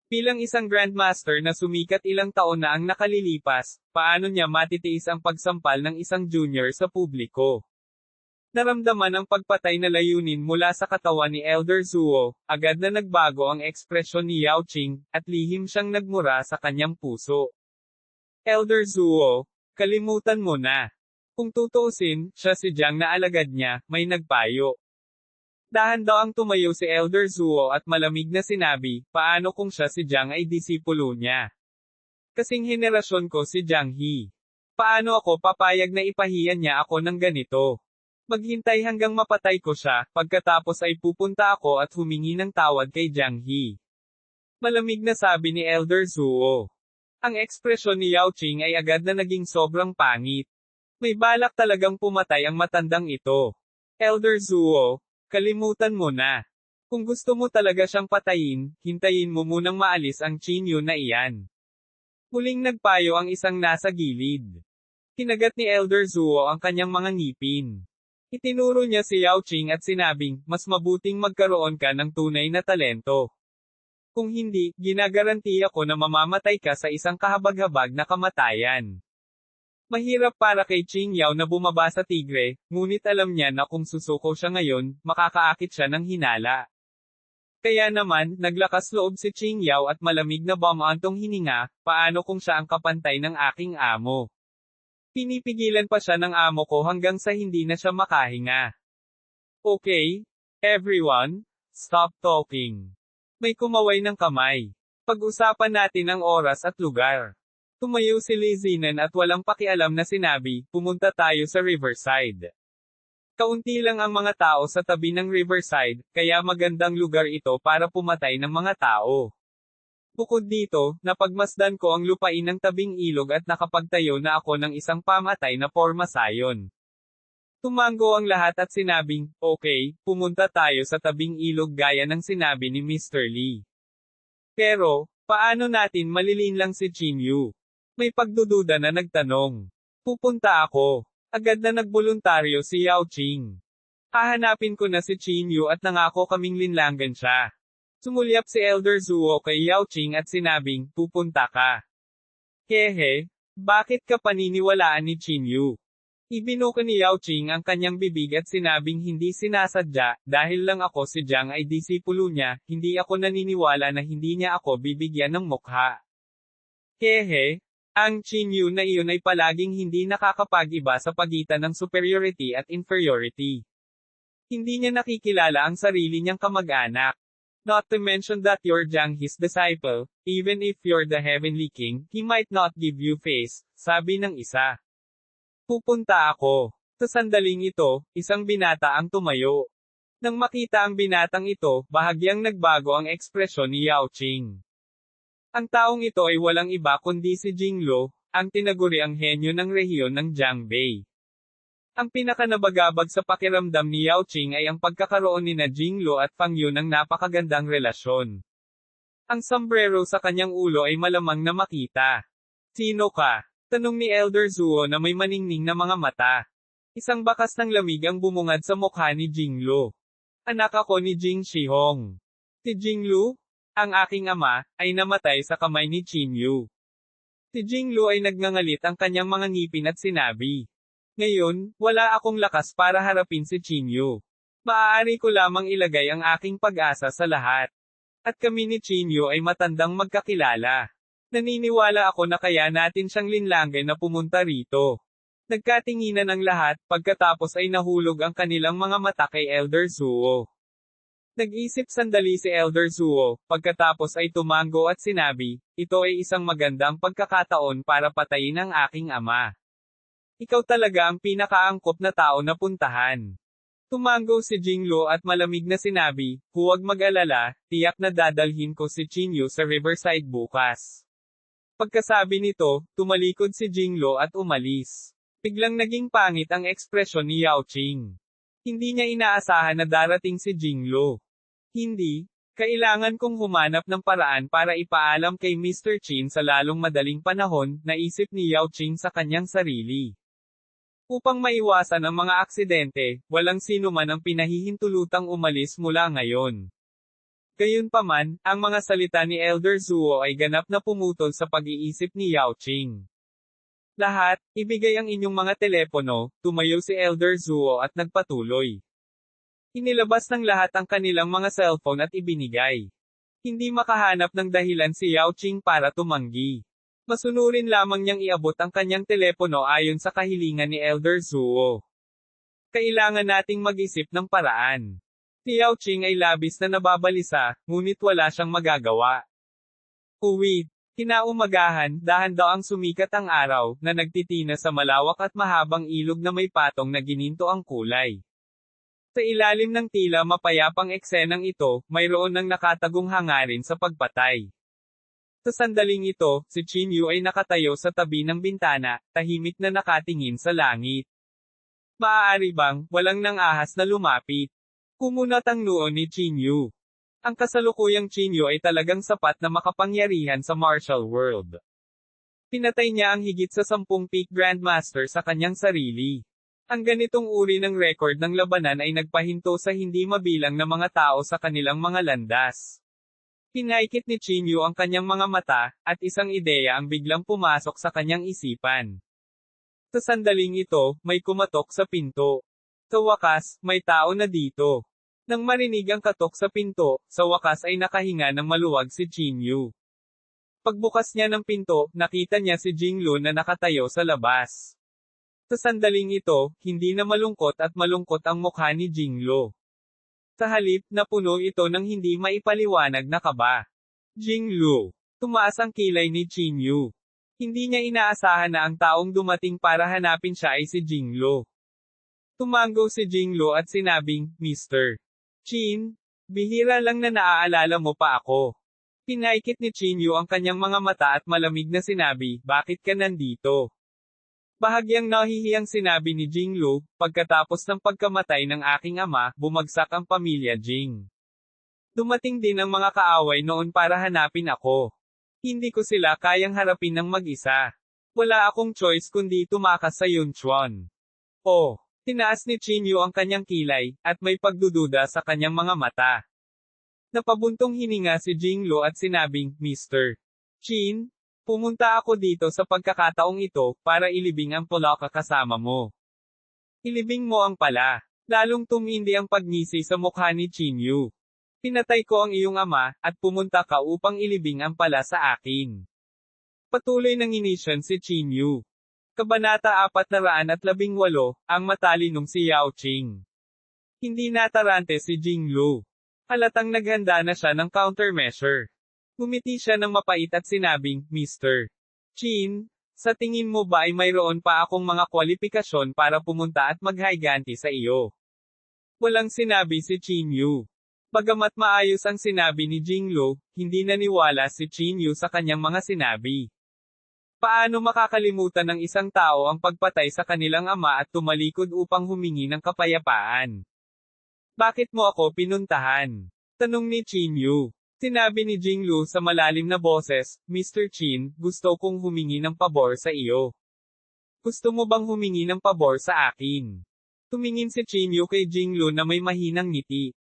A: Bilang isang Grandmaster na sumikat ilang taon na ang nakalilipas, paano niya matitiis ang pagsampal ng isang junior sa publiko? Naramdaman ang pagpatay na layunin mula sa katawan ni Elder Zuo, agad na nagbago ang ekspresyon ni Yao Qing, at lihim siyang nagmura sa kanyang puso. Elder Zuo, kalimutan mo na. Kung tutuusin, siya si Jiang na alagad niya, may nagpayo. Dahan daw ang tumayo si Elder Zuo at malamig na sinabi, paano kung siya si Jiang ay disipulo niya? Kasing henerasyon ko si Jiang He. Paano ako papayag na ipahiyan niya ako ng ganito? Maghintay hanggang mapatay ko siya, pagkatapos ay pupunta ako at humingi ng tawad kay Jiang He. Malamig na sabi ni Elder Zuo. Ang ekspresyon ni Yao Qing ay agad na naging sobrang pangit. May balak talagang pumatay ang matandang ito. Elder Zuo, kalimutan mo na. Kung gusto mo talaga siyang patayin, hintayin mo munang maalis ang Qingyu na iyan. Muling nagpayo ang isang nasa gilid. Kinagat ni Elder Zuo ang kanyang mga ngipin. Itinuro niya si Yao Qing at sinabing, mas mabuting magkaroon ka ng tunay na talento. Kung hindi, ginagaranti ako na mamamatay ka sa isang kahabag-habag na kamatayan. Mahirap para kay Qing Yao na bumaba sa tigre, ngunit alam niya na kung susuko siya ngayon, makakaakit siya ng hinala. Kaya naman, naglakas loob si Qing Yao at malamig na bumantong hininga, paano kung siya ang kapantay ng aking amo? Pinipigilan pa siya ng amo ko hanggang sa hindi na siya makahinga. Okay, everyone, stop talking. May kumaway ng kamay. Pag-usapan natin ang oras at lugar. Tumayo si Li Zinan at walang pakialam na sinabi, pumunta tayo sa Riverside. Kaunti lang ang mga tao sa tabi ng Riverside, kaya magandang lugar ito para pumatay ng mga tao. Bukod dito, napagmasdan ko ang lupain ng tabing ilog at nakapagtayo na ako ng isang pamatay na pormasayon. Tumango ang lahat at sinabing, okay, pumunta tayo sa tabing ilog gaya ng sinabi ni Mr. Lee. Pero, paano natin malilin lang si Qingyu? May pagdududa na nagtanong. Pupunta ako. Agad na nagboluntaryo si Yao Qing. Hahanapin ko na si Qingyu at nangako kaming linlangan siya. Sumulyap si Elder Zuo kay Yao Qing at sinabing, pupunta ka. Hehe, bakit ka paniniwalaan ni Qingyu? Ibinuka ni Yao Qing ang kanyang bibig at sinabing hindi sinasadya, dahil lang ako si Jiang ay disipulo niya, hindi ako naniniwala na hindi niya ako bibigyan ng mukha. Hehe, ang Qingyu na iyon ay palaging hindi nakakapag-iba sa pagitan ng superiority at inferiority. Hindi niya nakikilala ang sarili niyang kamag-anak. Not to mention that you're Jiang his disciple, even if you're the heavenly king, he might not give you face, sabi ng isa. Pupunta ako. Sa sandaling ito, isang binata ang tumayo. Nang makita ang binatang ito, bahagyang nagbago ang ekspresyon ni Yao Qing. Ang taong ito ay walang iba kundi si Jinglo, ang tinaguriang henyo ng rehiyon ng Jiangbei. Ang pinakanabagabag sa pakiramdam ni Yao Qing ay ang pagkakaroon ni na Jinglo at Fang Yun ng napakagandang relasyon. Ang sombrero sa kanyang ulo ay malamang na makita. Sino ka? Tanong ni Elder Zuo na may maningning na mga mata. Isang bakas ng lamig ang bumungad sa mukha ni Jinglo. Anak ako ni Jing Shihong. Si Jinglu, ang aking ama, ay namatay sa kamay ni Qingyu. Si Jinglu ay nagngangalit ang kanyang mga ngipin at sinabi. Ngayon, wala akong lakas para harapin si Qingyu. Maaari ko lamang ilagay ang aking pag-asa sa lahat. At kami ni Qingyu ay matandang magkakilala. Naniniwala ako na kaya natin siyang linlangan na pumunta rito. Nagkatinginan ang lahat, pagkatapos ay nahulog ang kanilang mga mata kay Elder Zuo. Nag-isip sandali si Elder Zuo, pagkatapos ay tumango at sinabi, ito ay isang magandang pagkakataon para patayin ang aking ama. Ikaw talaga ang pinakaangkop na tao na puntahan. Tumango si Jinglo at malamig na sinabi, huwag mag-alala, tiyak na dadalhin ko si Qingyu sa Riverside bukas. Pagkasabi nito, tumalikod si Jinglo at umalis. Biglang naging pangit ang ekspresyon ni Yao Qing. Hindi niya inaasahan na darating si Jinglo. Hindi, kailangan kong humanap ng paraan para ipaalam kay Mr. Qin sa lalong madaling panahon, naisip ni Yao Qing sa kanyang sarili. Upang maiwasan ang mga aksidente, walang sino man ang pinahihintulutang umalis mula ngayon. Gayunpaman, ang mga salita ni Elder Zuo ay ganap na pumutol sa pag-iisip ni Yao Qing. Lahat, ibigay ang inyong mga telepono, tumayo si Elder Zuo at nagpatuloy. Inilabas ng lahat ang kanilang mga cellphone at ibinigay. Hindi makahanap ng dahilan si Yao Qing para tumanggi. Masunurin lamang niyang iabot ang kanyang telepono ayon sa kahilingan ni Elder Zuo. Kailangan nating mag-isip ng paraan. Si Yao Qing ay labis na nababalisa, ngunit wala siyang magagawa. Uwid. Kinaumagahan, dahan-daw ang sumikat ang araw, na nagtitina sa malawak at mahabang ilog na may patong na gininto ang kulay. Sa ilalim ng tila mapayapang eksenang ito, mayroon ng nakatagong hangarin sa pagpatay. Sa sandaling ito, si Chinyu ay nakatayo sa tabi ng bintana, tahimik na nakatingin sa langit. Maaari bang, walang nang ahas na lumapit? Kumunat ang noo ni Chinyu. Ang kasalukuyang Chinyu ay talagang sapat na makapangyarihan sa martial world. Pinatay niya ang higit sa 10 peak grandmaster sa kanyang sarili. Ang ganitong uri ng record ng labanan ay nagpahinto sa hindi mabilang na mga tao sa kanilang mga landas. Pinaikit ni Chinyu ang kanyang mga mata, at isang ideya ang biglang pumasok sa kanyang isipan. Sa sandaling ito, may kumatok sa pinto. Sa wakas, may tao na dito. Nang marinig ang katok sa pinto, sa wakas ay nakahinga ng maluwag si Chinyu. Pagbukas niya ng pinto, nakita niya si Jinglu na nakatayo sa labas. Sa sandaling ito, hindi na malungkot at malungkot ang mukha ni Jinglu. Sa halip, napuno ito ng hindi maipaliwanag na kaba. Jinglu. Tumaas ang kilay ni Chinyu. Hindi niya inaasahan na ang taong dumating para hanapin siya ay si Jinglu. Tumango si Jinglu at sinabing, Mr. Chin, bihira lang na naaalala mo pa ako. Pinaikit ni Chinyu ang kanyang mga mata at malamig na sinabi, bakit ka nandito? Bahagyang nahihiyang sinabi ni Jinglu, pagkatapos ng pagkamatay ng aking ama, bumagsak ang pamilya Jing. Dumating din ang mga kaaway noon para hanapin ako. Hindi ko sila kayang harapin ng mag-isa. Wala akong choice kundi tumakas sa Yunchuan. Oh, tinaas ni Chinyu ang kanyang kilay, at may pagdududa sa kanyang mga mata. Napabuntong hininga si Jinglu at sinabing, Mr. Chin, pumunta ako dito sa pagkakataong ito, para ilibing ang Polaka kasama mo. Ilibing mo ang pala. Lalong tumindi ang pagngisi sa mukha ni Chinyu. Pinatay ko ang iyong ama, at pumunta ka upang ilibing ang pala sa akin. Patuloy ng inisyon si Chinyu. Kabanata 418, ang matalinong si Yao Qing. Hindi natarante si Jinglu. Halatang naghanda na siya ng countermeasure. Ngumiti siya ng mapait at sinabing, Mr. Chin, sa tingin mo ba ay mayroon pa akong mga kwalifikasyon para pumunta at maghiganti sa iyo? Walang sinabi si Chinyu. Bagamat maayos ang sinabi ni Jinglu, hindi naniwala si Chinyu sa kanyang mga sinabi. Paano makakalimutan ng isang tao ang pagpatay sa kanilang ama at tumalikod upang humingi ng kapayapaan? Bakit mo ako pinuntahan? Tanong ni Chinyu. Sinabi ni Jinglu sa malalim na boses, Mr. Chin, gusto kong humingi ng pabor sa iyo. Gusto mo bang humingi ng pabor sa akin? Tumingin si Chinyu kay Jinglu na may mahinang ngiti.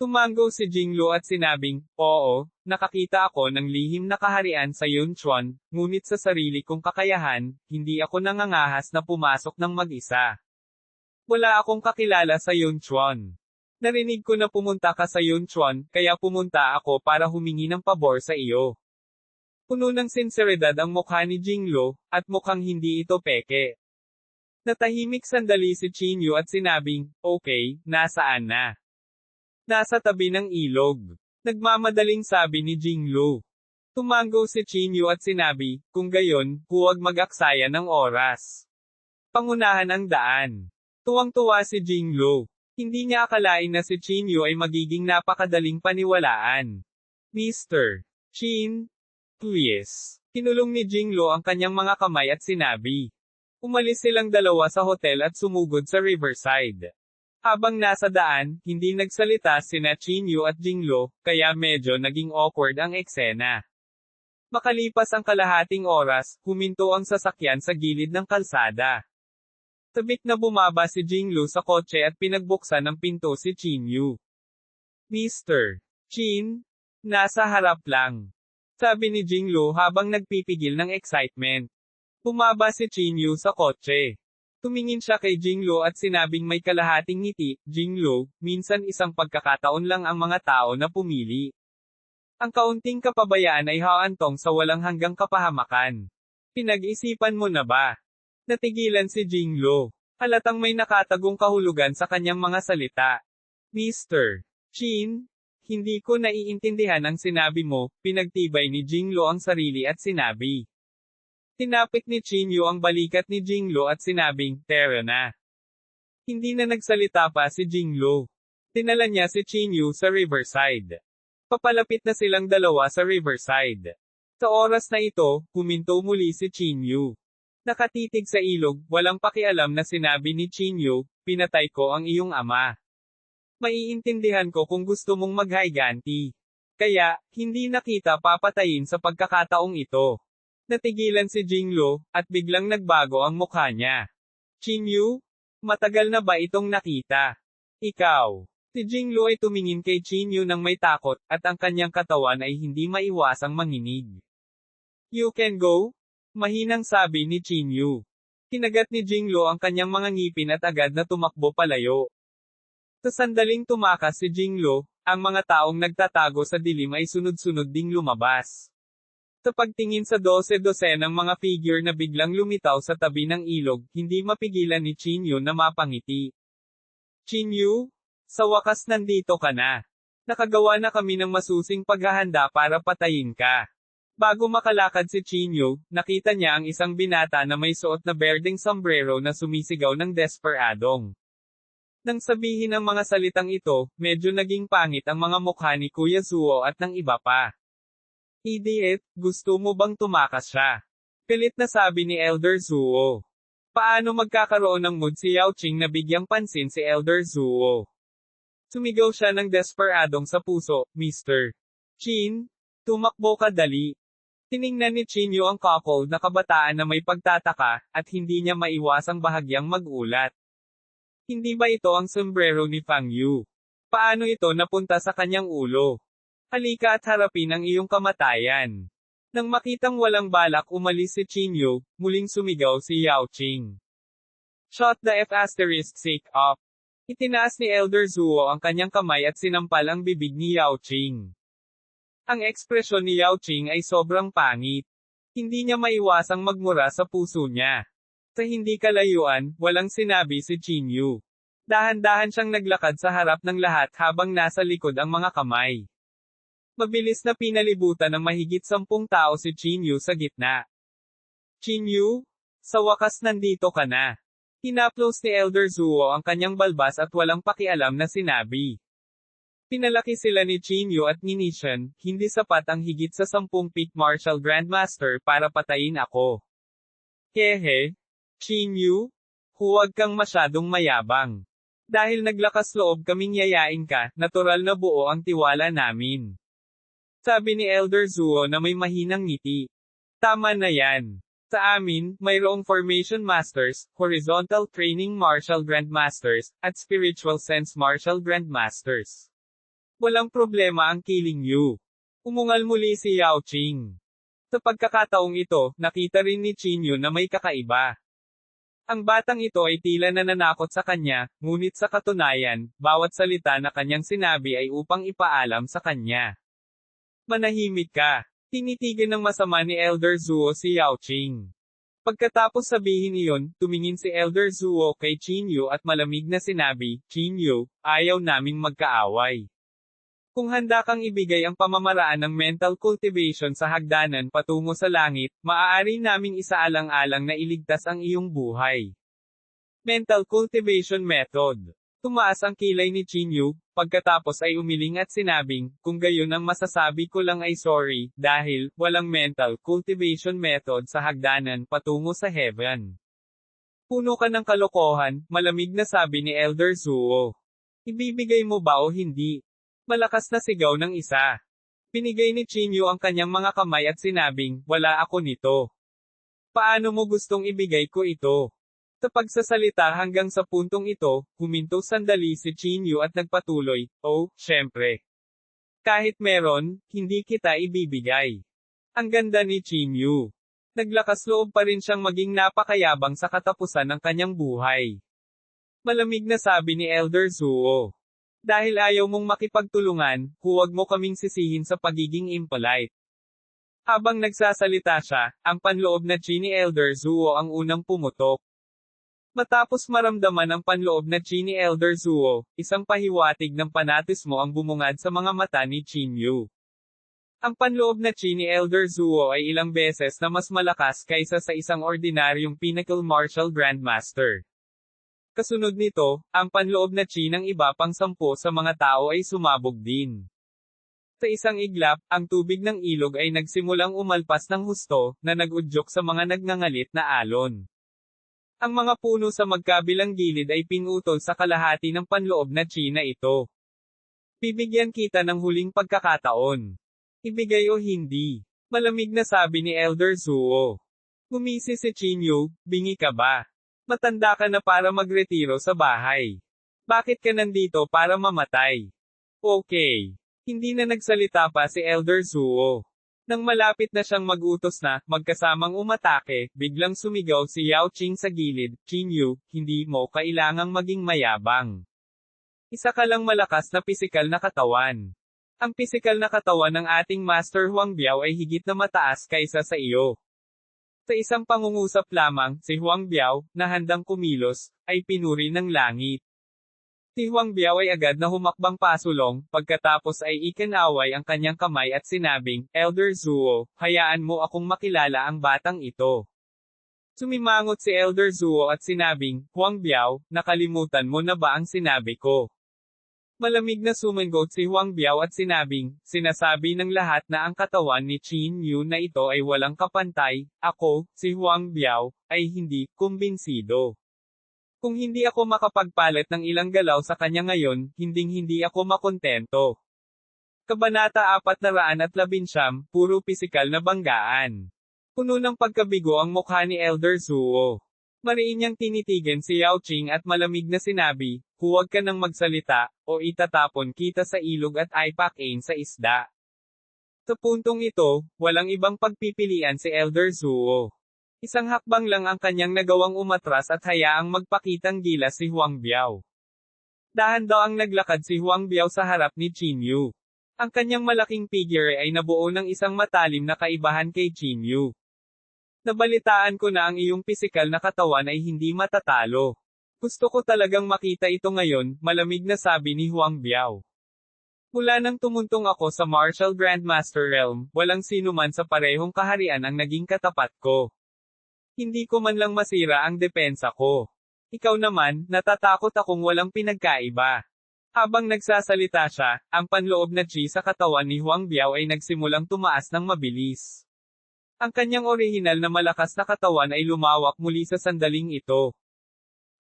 A: Tumango si Jinglu at sinabing, oo, nakakita ako ng lihim na kaharian sa Yunchuan, ngunit sa sarili kong kakayahan, hindi ako nangangahas na pumasok ng mag-isa. Wala akong kakilala sa Yunchuan. Narinig ko na pumunta ka sa Yunchuan, kaya pumunta ako para humingi ng pabor sa iyo. Puno ng sinseridad ang mukha ni Jinglu, at mukhang hindi ito peke. Natahimik sandali si Chinyu at sinabing, okay, nasaan na? Nasa tabi ng ilog. Nagmamadaling sabi ni Jinglu. Tumango si Chinyu at sinabi, kung gayon, huwag mag-aksaya ng oras. Pangunahan ang daan. Tuwang-tuwa si Jinglu. Hindi niya akalain na si Chinyu ay magiging napakadaling paniwalaan. Mr. Chin, please. Kinulong ni Jinglu ang kanyang mga kamay at sinabi. Umalis silang dalawa sa hotel at sumugod sa Riverside. Habang nasa daan, hindi nagsalita sina Chinyu at Jinglu, kaya medyo naging awkward ang eksena. Makalipas ang kalahating oras, huminto ang sasakyan sa gilid ng kalsada. Sabik na bumaba si Jinglu sa kotse at pinagbuksan ng pinto si Chinyu. Mr. Chin, nasa harap lang. Sabi ni Jinglu habang nagpipigil ng excitement. Bumaba si Chinyu sa kotse. Tumingin siya kay Jinglu at sinabing may kalahating ngiti, Jinglu, minsan isang pagkakataon lang ang mga tao na pumili. Ang kaunting kapabayaan ay haantong sa walang hanggang kapahamakan. Pinag-isipan mo na ba? Natigilan si Jinglu. Halatang may nakatagong kahulugan sa kanyang mga salita. Mr. Chin, hindi ko naiintindihan ang sinabi mo, pinagtibay ni Jinglu ang sarili at sinabi. Tinapik ni Chinyu ang balikat ni Jinglu at sinabing, tara na. Hindi na nagsalita pa si Jinglu. Dinala niya si Chinyu sa Riverside. Papalapit na silang dalawa sa Riverside. Sa oras na ito, huminto muli si Chinyu. Nakatitig sa ilog, walang pakialam na sinabi ni Chinyu, pinatay ko ang iyong ama. Maiintindihan ko kung gusto mong maghiganti. Kaya, hindi na kita papatayin sa pagkakataong ito. Natigilan si Jinglo, at biglang nagbago ang mukha niya. Chinyu? Matagal na ba itong nakita? Ikaw. Si Jinglo ay tumingin kay Chinyu nang may takot, at ang kanyang katawan ay hindi maiwasang manginig. You can go? Mahinang sabi ni Chinyu. Kinagat ni Jinglo ang kanyang mga ngipin at agad na tumakbo palayo. Sa sandaling tumakas si Jinglo, ang mga taong nagtatago sa dilim ay sunod-sunod ding lumabas. Sa pagtingin sa 12-12 ng mga figure na biglang lumitaw sa tabi ng ilog, hindi mapigilan ni Chinyu na mapangiti. Chinyu? Sa wakas nandito ka na. Nakagawa na kami ng masusing paghahanda para patayin ka. Bago makalakad si Chinyu, nakita niya ang isang binata na may suot na berdeng sombrero na sumisigaw ng desperadong. Nang sabihin ang mga salitang ito, medyo naging pangit ang mga mukha ni Kuya Zuo at ng iba pa. Idiot, gusto mo bang tumakas siya? Pilit na sabi ni Elder Zuo. Paano magkakaroon ng mood si Yao Qing na bigyang pansin si Elder Zuo? Sumigaw siya ng desperadong sa puso, Mr. Qin, tumakbo ka dali. Tiningnan ni Chinyu ang couple na kabataan na may pagtataka, at hindi niya maiwasang bahagyang magulat. Hindi ba ito ang sombrero ni Fang Yu? Paano ito napunta sa kanyang ulo? Halika at harapin ang iyong kamatayan. Nang makitang walang balak umalis si Chinyu, muling sumigaw si Yao Qing. Shot the F*** up. Itinaas ni Elder Zuo ang kanyang kamay at sinampal ang bibig ni Yao Qing. Ang ekspresyon ni Yao Qing ay sobrang pangit. Hindi niya maiwasang magmura sa puso niya. Sa hindi kalayuan, walang sinabi si Chinyu. Dahan-dahan siyang naglakad sa harap ng lahat habang nasa likod ang mga kamay. Mabilis na pinalibutan ng mahigit 10 tao si Chinyu sa gitna. Chinyu? Sa wakas nandito ka na. Hinaplos ni Elder Zuo ang kanyang balbas at walang pakialam na sinabi. Pinalaki sila ni Chinyu at ni Nishan, hindi sapat ang higit sa 10 Peak Martial Grandmaster para patayin ako. Hehe. Chinyu? Huwag kang masyadong mayabang. Dahil naglakas loob kaming yayain ka, natural na buo ang tiwala namin. Sabi ni Elder Zuo na may mahinang ngiti. Tama na yan. Sa amin, mayroong Formation Masters, Horizontal Training Martial Grandmasters, at Spiritual Sense Martial Grandmasters. Walang problema ang killing you. Umungal muli si Yao Qing. Sa pagkakataong ito, nakita rin ni Chinyu na may kakaiba. Ang batang ito ay tila nananakot sa kanya, ngunit sa katunayan, bawat salita na kanyang sinabi ay upang ipaalam sa kanya. Manahimik ka. Tinitigan ng masama ni Elder Zuo si Yao Qing. Pagkatapos sabihin iyon, tumingin si Elder Zuo kay Chinyu at malamig na sinabi, Chinyu, ayaw naming magkaaway. Kung handa kang ibigay ang pamamaraan ng mental cultivation sa hagdanan patungo sa langit, maaari naming isaalang-alang na iligtas ang iyong buhay. Mental cultivation method. Tumaas ang kilay ni Chinyu, pagkatapos ay umiling at sinabing, kung gayon ang masasabi ko lang ay sorry, dahil, walang mental cultivation method sa hagdanan patungo sa heaven. Puno ka ng kalokohan, malamig na sabi ni Elder Zuo. Ibibigay mo ba o hindi? Malakas na sigaw ng isa. Pinigay ni Chinyu ang kanyang mga kamay at sinabing, wala ako nito. Paano mo gustong ibigay ko ito? Sa pagsasalita hanggang sa puntong ito, huminto sandali si Chinyu at nagpatuloy, oh, syempre. Kahit meron, hindi kita ibibigay. Ang ganda ni Chinyu. Naglakas loob pa rin siyang maging napakayabang sa katapusan ng kanyang buhay. Malamig na sabi ni Elder Zuo. Dahil ayaw mong makipagtulungan, huwag mo kaming sisihin sa pagiging impolite. Habang nagsasalita siya, ang panloob na chi ni Elder Zuo ang unang pumutok. Matapos maramdaman ang panloob na chi ni Elder Zuo, isang pahiwatig ng panatismo ang bumungad sa mga mata ni Chinyu. Ang panloob na chi ni Elder Zuo ay ilang beses na mas malakas kaysa sa isang ordinaryong Pinnacle Martial Grandmaster. Kasunod nito, ang panloob na chi ng iba pang 10 sa mga tao ay sumabog din. Sa isang iglap, ang tubig ng ilog ay nagsimulang umalpas ng husto, na nag-udyok sa mga nagngangalit na alon. Ang mga puno sa magkabilang gilid ay pinutol sa kalahati ng panloob na chi na ito. Bibigyan kita ng huling pagkakataon. Ibigay o hindi. Malamig na sabi ni Elder Zuo. Gumisi si Chinyu, bingi ka ba? Matanda ka na para magretiro sa bahay. Bakit ka nandito para mamatay? Okay. Hindi na nagsalita pa si Elder Zuo. Nang malapit na siyang mag-utos na, magkasamang umatake, biglang sumigaw si Yao Qing sa gilid, Chinyu, hindi mo kailangang maging mayabang. Isa ka lang malakas na pisikal na katawan. Ang pisikal na katawan ng ating Master Huang Biao ay higit na mataas kaysa sa iyo. Sa isang pangungusap lamang, si Huang Biao, na handang kumilos, ay pinuri ng langit. Si Huang Biao ay agad na humakbang pasulong, pagkatapos ay ikinaway ang kanyang kamay at sinabing, Elder Zuo, hayaan mo akong makilala ang batang ito. Sumimangot si Elder Zuo at sinabing, Huang Biao, nakalimutan mo na ba ang sinabi ko? Malamig na sumagot si Huang Biao at sinabing, sinasabi ng lahat na ang katawan ni Qin Yu na ito ay walang kapantay, ako, si Huang Biao, ay hindi kumbinsido. Kung hindi ako makapagpalit ng ilang galaw sa kanya ngayon, hindi ako makontento. Kabanata 419, puro pisikal na banggaan. Puno ng pagkabigo ang mukha ni Elder Zuo. Mariin niyang tinitigan si Yao Qing at malamig na sinabi, huwag ka nang magsalita, o itatapon kita sa ilog at ipakin sa isda. Sa puntong ito, walang ibang pagpipilian si Elder Zuo. Isang hakbang lang ang kanyang nagawang umatras at hayaang magpakitang gilas si Huang Biao. Dahan daw ang naglakad si Huang Biao sa harap ni Chinyu. Ang kanyang malaking figure ay nabuo ng isang matalim na kaibahan kay Chinyu. Nabalitaan ko na ang iyong pisikal na katawan ay hindi matatalo. Gusto ko talagang makita ito ngayon, malamig na sabi ni Huang Biao. Mula nang tumuntong ako sa Martial Grandmaster Realm, walang sino man sa parehong kaharian ang naging katapat ko. Hindi ko man lang masira ang depensa ko. Ikaw naman, natatakot akong walang pinagkaiba. Habang nagsasalita siya, ang panloob na chi sa katawan ni Huang Biao ay nagsimulang tumaas ng mabilis. Ang kanyang orihinal na malakas na katawan ay lumawak muli sa sandaling ito.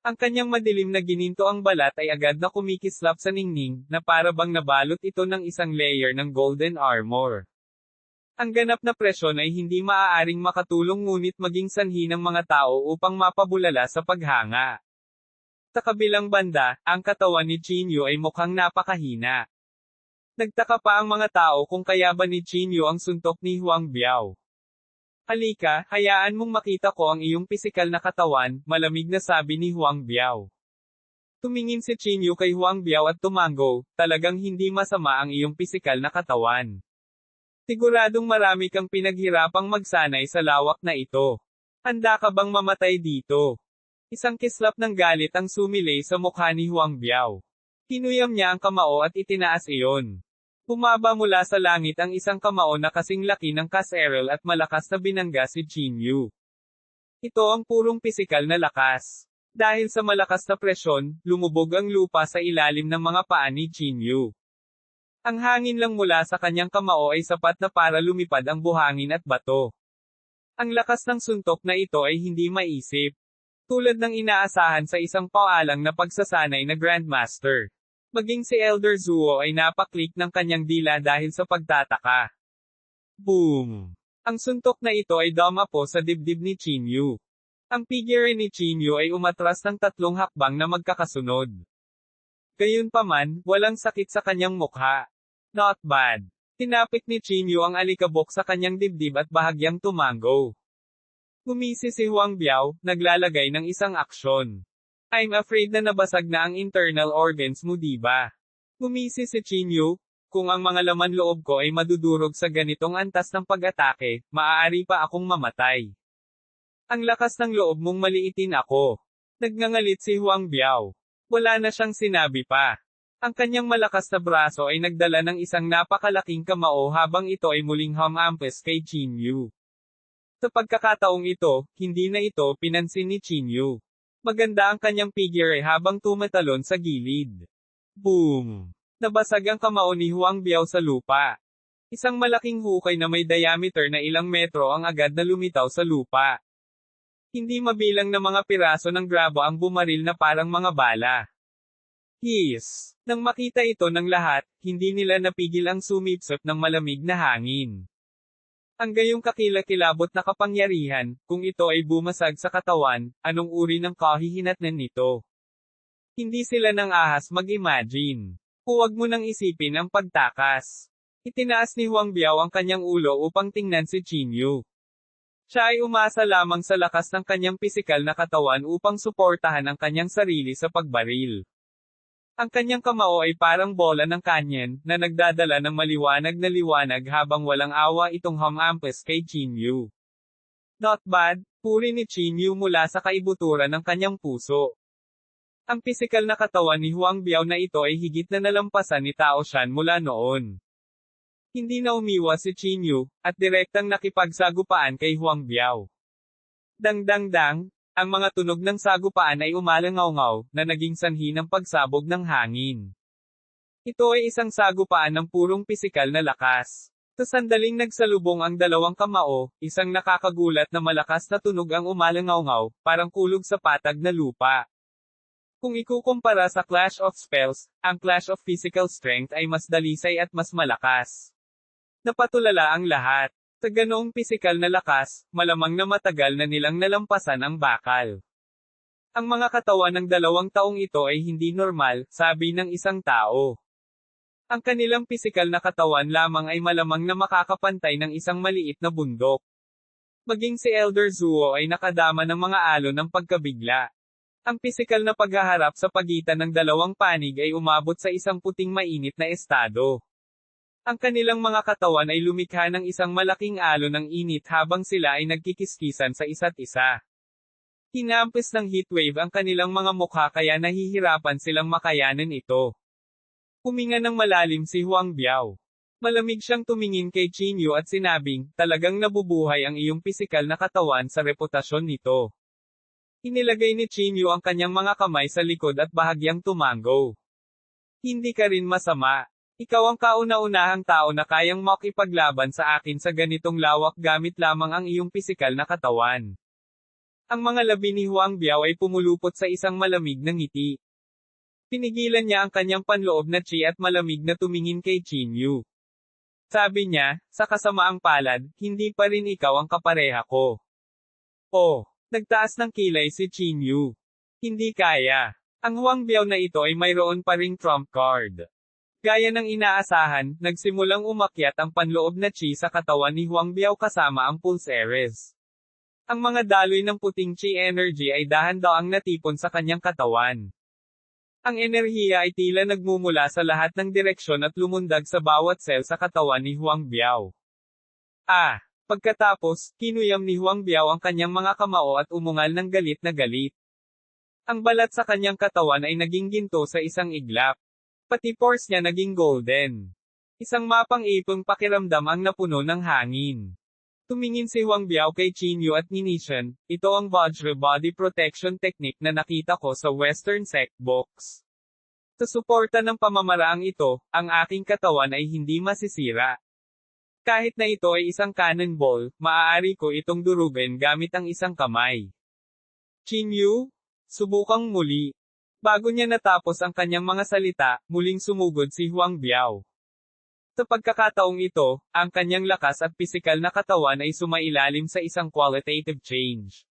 A: Ang kanyang madilim na gininto ang balat ay agad na kumikislap sa ningning, na para bang nabalot ito ng isang layer ng golden armor. Ang ganap na presyon ay hindi maaaring makatulong ngunit maging sanhi ng mga tao upang mapabulala sa paghanga. Sa kabilang banda, ang katawan ni Chinyu ay mukhang napakahina. Nagtaka pa ang mga tao kung kaya ba ni Chinyu ang suntok ni Huang Biao. Halika, hayaan mong makita ko ang iyong pisikal na katawan, malamig na sabi ni Huang Biao. Tumingin si Chinyu kay Huang Biao at tumango, talagang hindi masama ang iyong pisikal na katawan. Siguradong marami kang pinaghirapang magsanay sa lawak na ito. Handa ka bang mamatay dito? Isang kislap ng galit ang sumilay sa mukha ni Huang Biao. Hinuyam niya ang kamao at itinaas iyon. Bumaba mula sa langit ang isang kamao na kasing laki ng Kas-Erel at malakas na binangga si Chinyu. Ito ang purong pisikal na lakas. Dahil sa malakas na presyon, lumubog ang lupa sa ilalim ng mga paa ni Chinyu. Ang hangin lang mula sa kanyang kamao ay sapat na para lumipad ang buhangin at bato. Ang lakas ng suntok na ito ay hindi maisip. Tulad ng inaasahan sa isang paalang na pagsasanay na Grandmaster. Maging si Elder Zuo ay napaklik ng kanyang dila dahil sa pagtataka. Boom! Ang suntok na ito ay dumapo sa dibdib ni Chinyu. Ang figure ni Chinyu ay umatras ng 3 hakbang na magkakasunod. Gayunpaman, walang sakit sa kanyang mukha. Not bad. Tinapik ni Chinyu ang alikabok sa kanyang dibdib at bahagyang tumango. Gumisi si Huang Biao, naglalagay ng isang aksyon. I'm afraid na nabasag na ang internal organs mo diba? Gumisi si Chinyu, kung ang mga laman loob ko ay madudurog sa ganitong antas ng pag-atake, maaari pa akong mamatay. Ang lakas ng loob mong maliitin ako. Nagngangalit si Huang Biao. Wala na siyang sinabi pa. Ang kanyang malakas na braso ay nagdala ng isang napakalaking kamao habang ito ay muling humampas kay Chinyu. Sa pagkakataong ito, hindi na ito pinansin ni Chinyu. Maganda ang kanyang figure habang tumatalon sa gilid. Boom! Nabasag ang kamao ni Huang Biao sa lupa. Isang malaking hukay na may diameter na ilang metro ang agad na lumitaw sa lupa. Hindi mabilang na mga piraso ng grabo ang bumaril na parang mga bala. Nang makita ito ng lahat, hindi nila napigil ang sumipsot ng malamig na hangin. Ang gayong kakilakilabot na kapangyarihan, kung ito ay bumasag sa katawan, anong uri ng kahihinatnan nito? Hindi sila ng ahas mag-imagine. Huwag mo nang isipin ang pagtakas. Itinaas ni Huang Biao ang kanyang ulo upang tingnan si Qin Yu. Siya ay umasa lamang sa lakas ng kanyang pisikal na katawan upang suportahan ang kanyang sarili sa pagbaril. Ang kanyang kamao ay parang bola ng kanyen, na nagdadala ng maliwanag na liwanag habang walang awa itong humampas kay Qin Yu. Not bad, puri ni Qin Yu mula sa kaibuturan ng kanyang puso. Ang pisikal na katawan ni Huang Biao na ito ay higit na nalampasan ni Tao Shan mula noon. Hindi na umiwas si Qin Yu, at direktang nakipagsagupaan kay Huang Biao. Dang-dang-dang, ang mga tunog ng sagupaan ay umalangaw-ngaw, na naging sanhi ng pagsabog ng hangin. Ito ay isang sagupaan ng purong pisikal na lakas. Sa sandaling nagsalubong ang dalawang kamao, isang nakakagulat na malakas na tunog ang umalangaw-ngaw, parang kulog sa patag na lupa. Kung ikukumpara sa Clash of Spells, ang Clash of Physical Strength ay mas dalisay at mas malakas. Napatulala ang lahat. Sa ganoong pisikal na lakas, malamang na matagal na nilang nalampasan ang bakal. Ang mga katawan ng 2 taong ito ay hindi normal, sabi ng isang tao. Ang kanilang pisikal na katawan lamang ay malamang na makakapantay ng isang maliit na bundok. Maging si Elder Zuo ay nakadama ng mga alon ng pagkabigla. Ang pisikal na paghaharap sa pagitan ng 2 panig ay umabot sa isang puting mainit na estado. Ang kanilang mga katawan ay lumikha ng isang malaking alon ng init habang sila ay nagkikiskisan sa isa't isa. Hinampis ng heatwave ang kanilang mga mukha kaya nahihirapan silang makayanan ito. Huminga ng malalim si Huang Biao. Malamig siyang tumingin kay Qin Yu at sinabing, talagang nabubuhay ang iyong pisikal na katawan sa reputasyon nito. Inilagay ni Qin Yu ang kanyang mga kamay sa likod at bahagyang tumango. Hindi ka rin masama. Ikaw ang kauna-unahang tao na kayang makipaglaban sa akin sa ganitong lawak gamit lamang ang iyong pisikal na katawan. Ang mga labi ni Huang Biao ay pumulupot sa isang malamig na ngiti. Pinigilan niya ang kanyang panloob na chi at malamig na tumingin kay Qin Yu. Sabi niya, sa kasamaang palad, hindi pa rin ikaw ang kapareha ko. Oh, nagtaas ng kilay si Qin Yu. Hindi kaya. Ang Huang Biao na ito ay mayroon pa ring trump card. Gaya ng inaasahan, nagsimulang umakyat ang panloob na chi sa katawan ni Huang Biao kasama ang pulse Ares. Ang mga daloy ng puting chi energy ay dahan-daang natipon sa kanyang katawan. Ang enerhiya ay tila nagmumula sa lahat ng direksyon at lumundag sa bawat cell sa katawan ni Huang Biao. Pagkatapos, kinuyam ni Huang Biao ang kanyang mga kamao at umungal ng galit na galit. Ang balat sa kanyang katawan ay naging ginto sa isang iglap. Pati pores niya naging golden. Isang mapang-ipong pakiramdam ang napuno ng hangin. Tumingin si Huang Biao kay Qin Yu at Ninishan, ito ang Vajra Body Protection Technique na nakita ko sa Western Sect Box. Sa suporta ng pamamaraang ito, ang aking katawan ay hindi masisira. Kahit na ito ay isang cannonball, maaari ko itong durugin gamit ang isang kamay. Qin Yu? Subukang muli. Bago niya natapos ang kanyang mga salita, muling sumugod si Huang Biao. Sa pagkakataong ito, ang kanyang lakas at pisikal na katawan ay sumailalim sa isang qualitative change.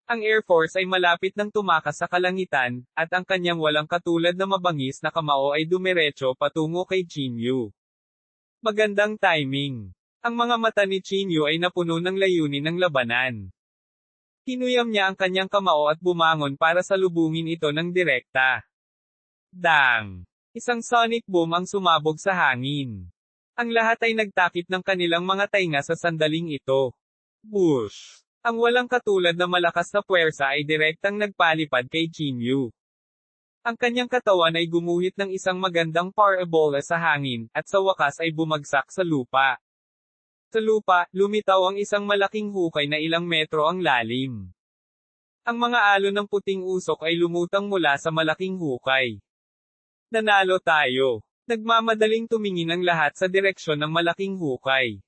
A: Ang Air Force ay malapit nang tumakas sa kalangitan, at ang kanyang walang katulad na mabangis na kamao ay dumiretso patungo kay Qin Yu. Magandang timing. Ang mga mata ni Qin Yu ay napuno ng layunin ng labanan. Kinuyam niya ang kanyang kamao at bumangon para salubungin ito ng direkta. Dang! Isang sonic boom ang sumabog sa hangin. Ang lahat ay nagtakip ng kanilang mga tainga sa sandaling ito. Whoosh! Ang walang katulad na malakas na puwersa ay direktang nagpalipad kay Qin Yu. Ang kanyang katawan ay gumuhit ng isang magandang parabola sa hangin, at sa wakas ay bumagsak sa lupa. Sa lupa, lumitaw ang isang malaking hukay na ilang metro ang lalim. Ang mga alon ng puting usok ay lumutang mula sa malaking hukay. Nanalo tayo. Nagmamadaling tumingin ang lahat sa direksyon ng malaking hukay.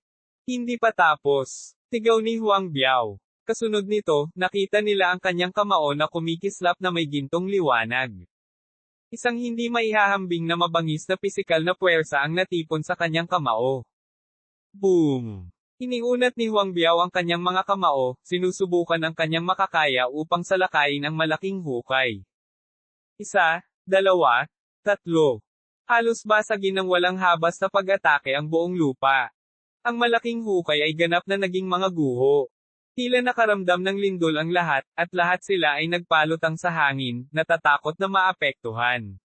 A: Hindi pa tapos. Tigaw ni Huang Biao. Kasunod nito, nakita nila ang kanyang kamao na kumikislap na may gintong liwanag. Isang hindi maihahambing na mabangis na pisikal na puwersa ang natipon sa kanyang kamao. Boom! Iniunat ni Huang Biao ang kanyang mga kamao, sinusubukan ang kanyang makakaya upang salakayin ang malaking hukay. 1, 2, 3. Halos basagin ng walang habas na pag-atake ang buong lupa. Ang malaking hukay ay ganap na naging mga guho. Tila nakaramdam ng lindol ang lahat, at lahat sila ay nagpalutang sa hangin, natatakot na maapektuhan.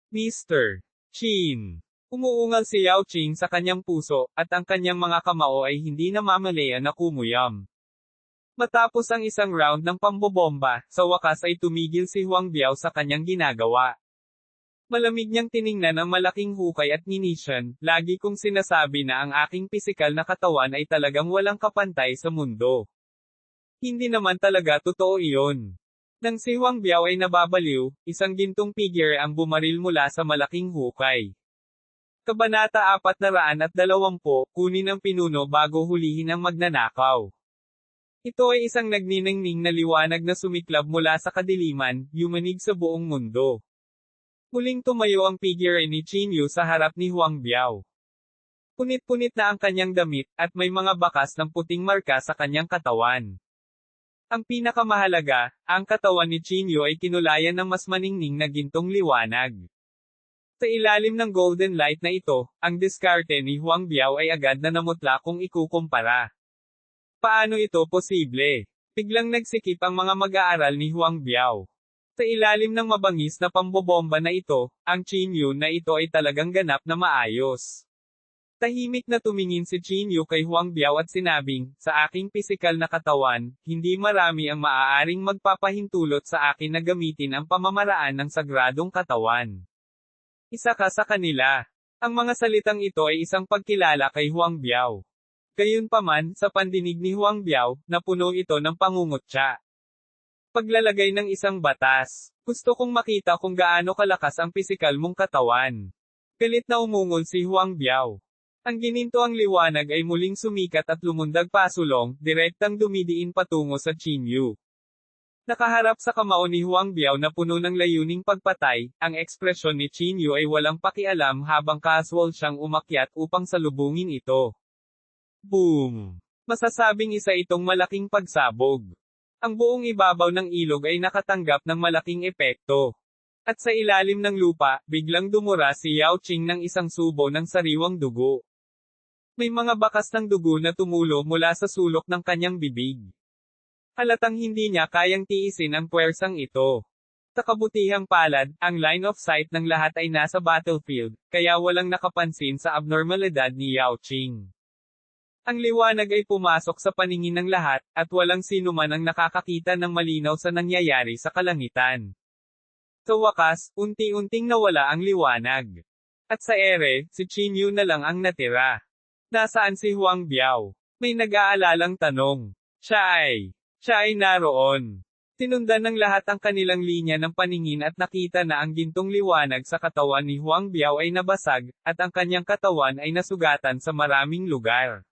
A: Mr. Qin. Umuungal si Yao Qing sa kanyang puso, at ang kanyang mga kamao ay hindi namamalaya na kumuyam. Matapos ang isang round ng pambobomba, sa wakas ay tumigil si Huang Biao sa kanyang ginagawa. Malamig niyang tiningnan ang malaking hukay at nginisyan, lagi kong sinasabi na ang aking pisikal na katawan ay talagang walang kapantay sa mundo. Hindi naman talaga totoo iyon. Nang si Huang Biao ay nababaliw, isang gintong figure ang bumaril mula sa malaking hukay. Kabanata 420, kunin ang pinuno bago hulihin ang magnanakaw. Ito ay isang nagniningning na liwanag na sumiklab mula sa kadiliman, yumanig sa buong mundo. Muling tumayo ang figure ni Qin Yu sa harap ni Huang Biao. Punit-punit na ang kanyang damit, at may mga bakas ng puting marka sa kanyang katawan. Ang pinakamahalaga, ang katawan ni Qin Yu ay kinulayan ng mas maningning na gintong liwanag. Sa ilalim ng golden light na ito, ang diskarte ni Huang Biao ay agad na namutla kung ikukumpara. Paano ito posible? Biglang nagsikip ang mga mag-aaral ni Huang Biao. Sa ilalim ng mabangis na pambobomba na ito, ang Qin Yu na ito ay talagang ganap na maayos. Tahimik na tumingin si Qin Yu kay Huang Biao at sinabing, sa aking pisikal na katawan, hindi marami ang maaaring magpapahintulot sa akin na gamitin ang pamamaraan ng sagradong katawan. Isa ka sa kanila. Ang mga salitang ito ay isang pagkilala kay Huang Biao. Gayunpaman, sa pandinig ni Huang Biao, napuno ito ng pangungutya. Paglalagay ng isang batas. Gusto kong makita kung gaano kalakas ang pisikal mong katawan. Galit na umungol si Huang Biao. Ang ginintoang liwanag ay muling sumikat at lumundag pasulong, direktang dumidiin patungo sa Qin Yu. Nakaharap sa kamao ni Huang Biao na puno ng layuning pagpatay, ang ekspresyon ni Qin Yu ay walang pakialam habang casual siyang umakyat upang salubungin ito. Boom! Masasabing isa itong malaking pagsabog. Ang buong ibabaw ng ilog ay nakatanggap ng malaking epekto. At sa ilalim ng lupa, biglang dumura si Yao Qing ng isang subo ng sariwang dugo. May mga bakas ng dugo na tumulo mula sa sulok ng kanyang bibig. Halatang hindi niya kayang tiisin ang puwersang ito. Sa kabutihang palad, ang line of sight ng lahat ay nasa battlefield, kaya walang nakapansin sa abnormalidad ni Yao Qing. Ang liwanag ay pumasok sa paningin ng lahat, at walang sino man ang nakakakita ng malinaw sa nangyayari sa kalangitan. Sa wakas, unti-unting nawala ang liwanag. At sa ere, si Qin Yu na lang ang natira. Nasaan si Huang Biao? May nag-aalalang tanong. Siya ay naroon. Tinundan ng lahat ang kanilang linya ng paningin at nakita na ang gintong liwanag sa katawan ni Huang Biao ay nabasag, at ang kanyang katawan ay nasugatan sa maraming lugar.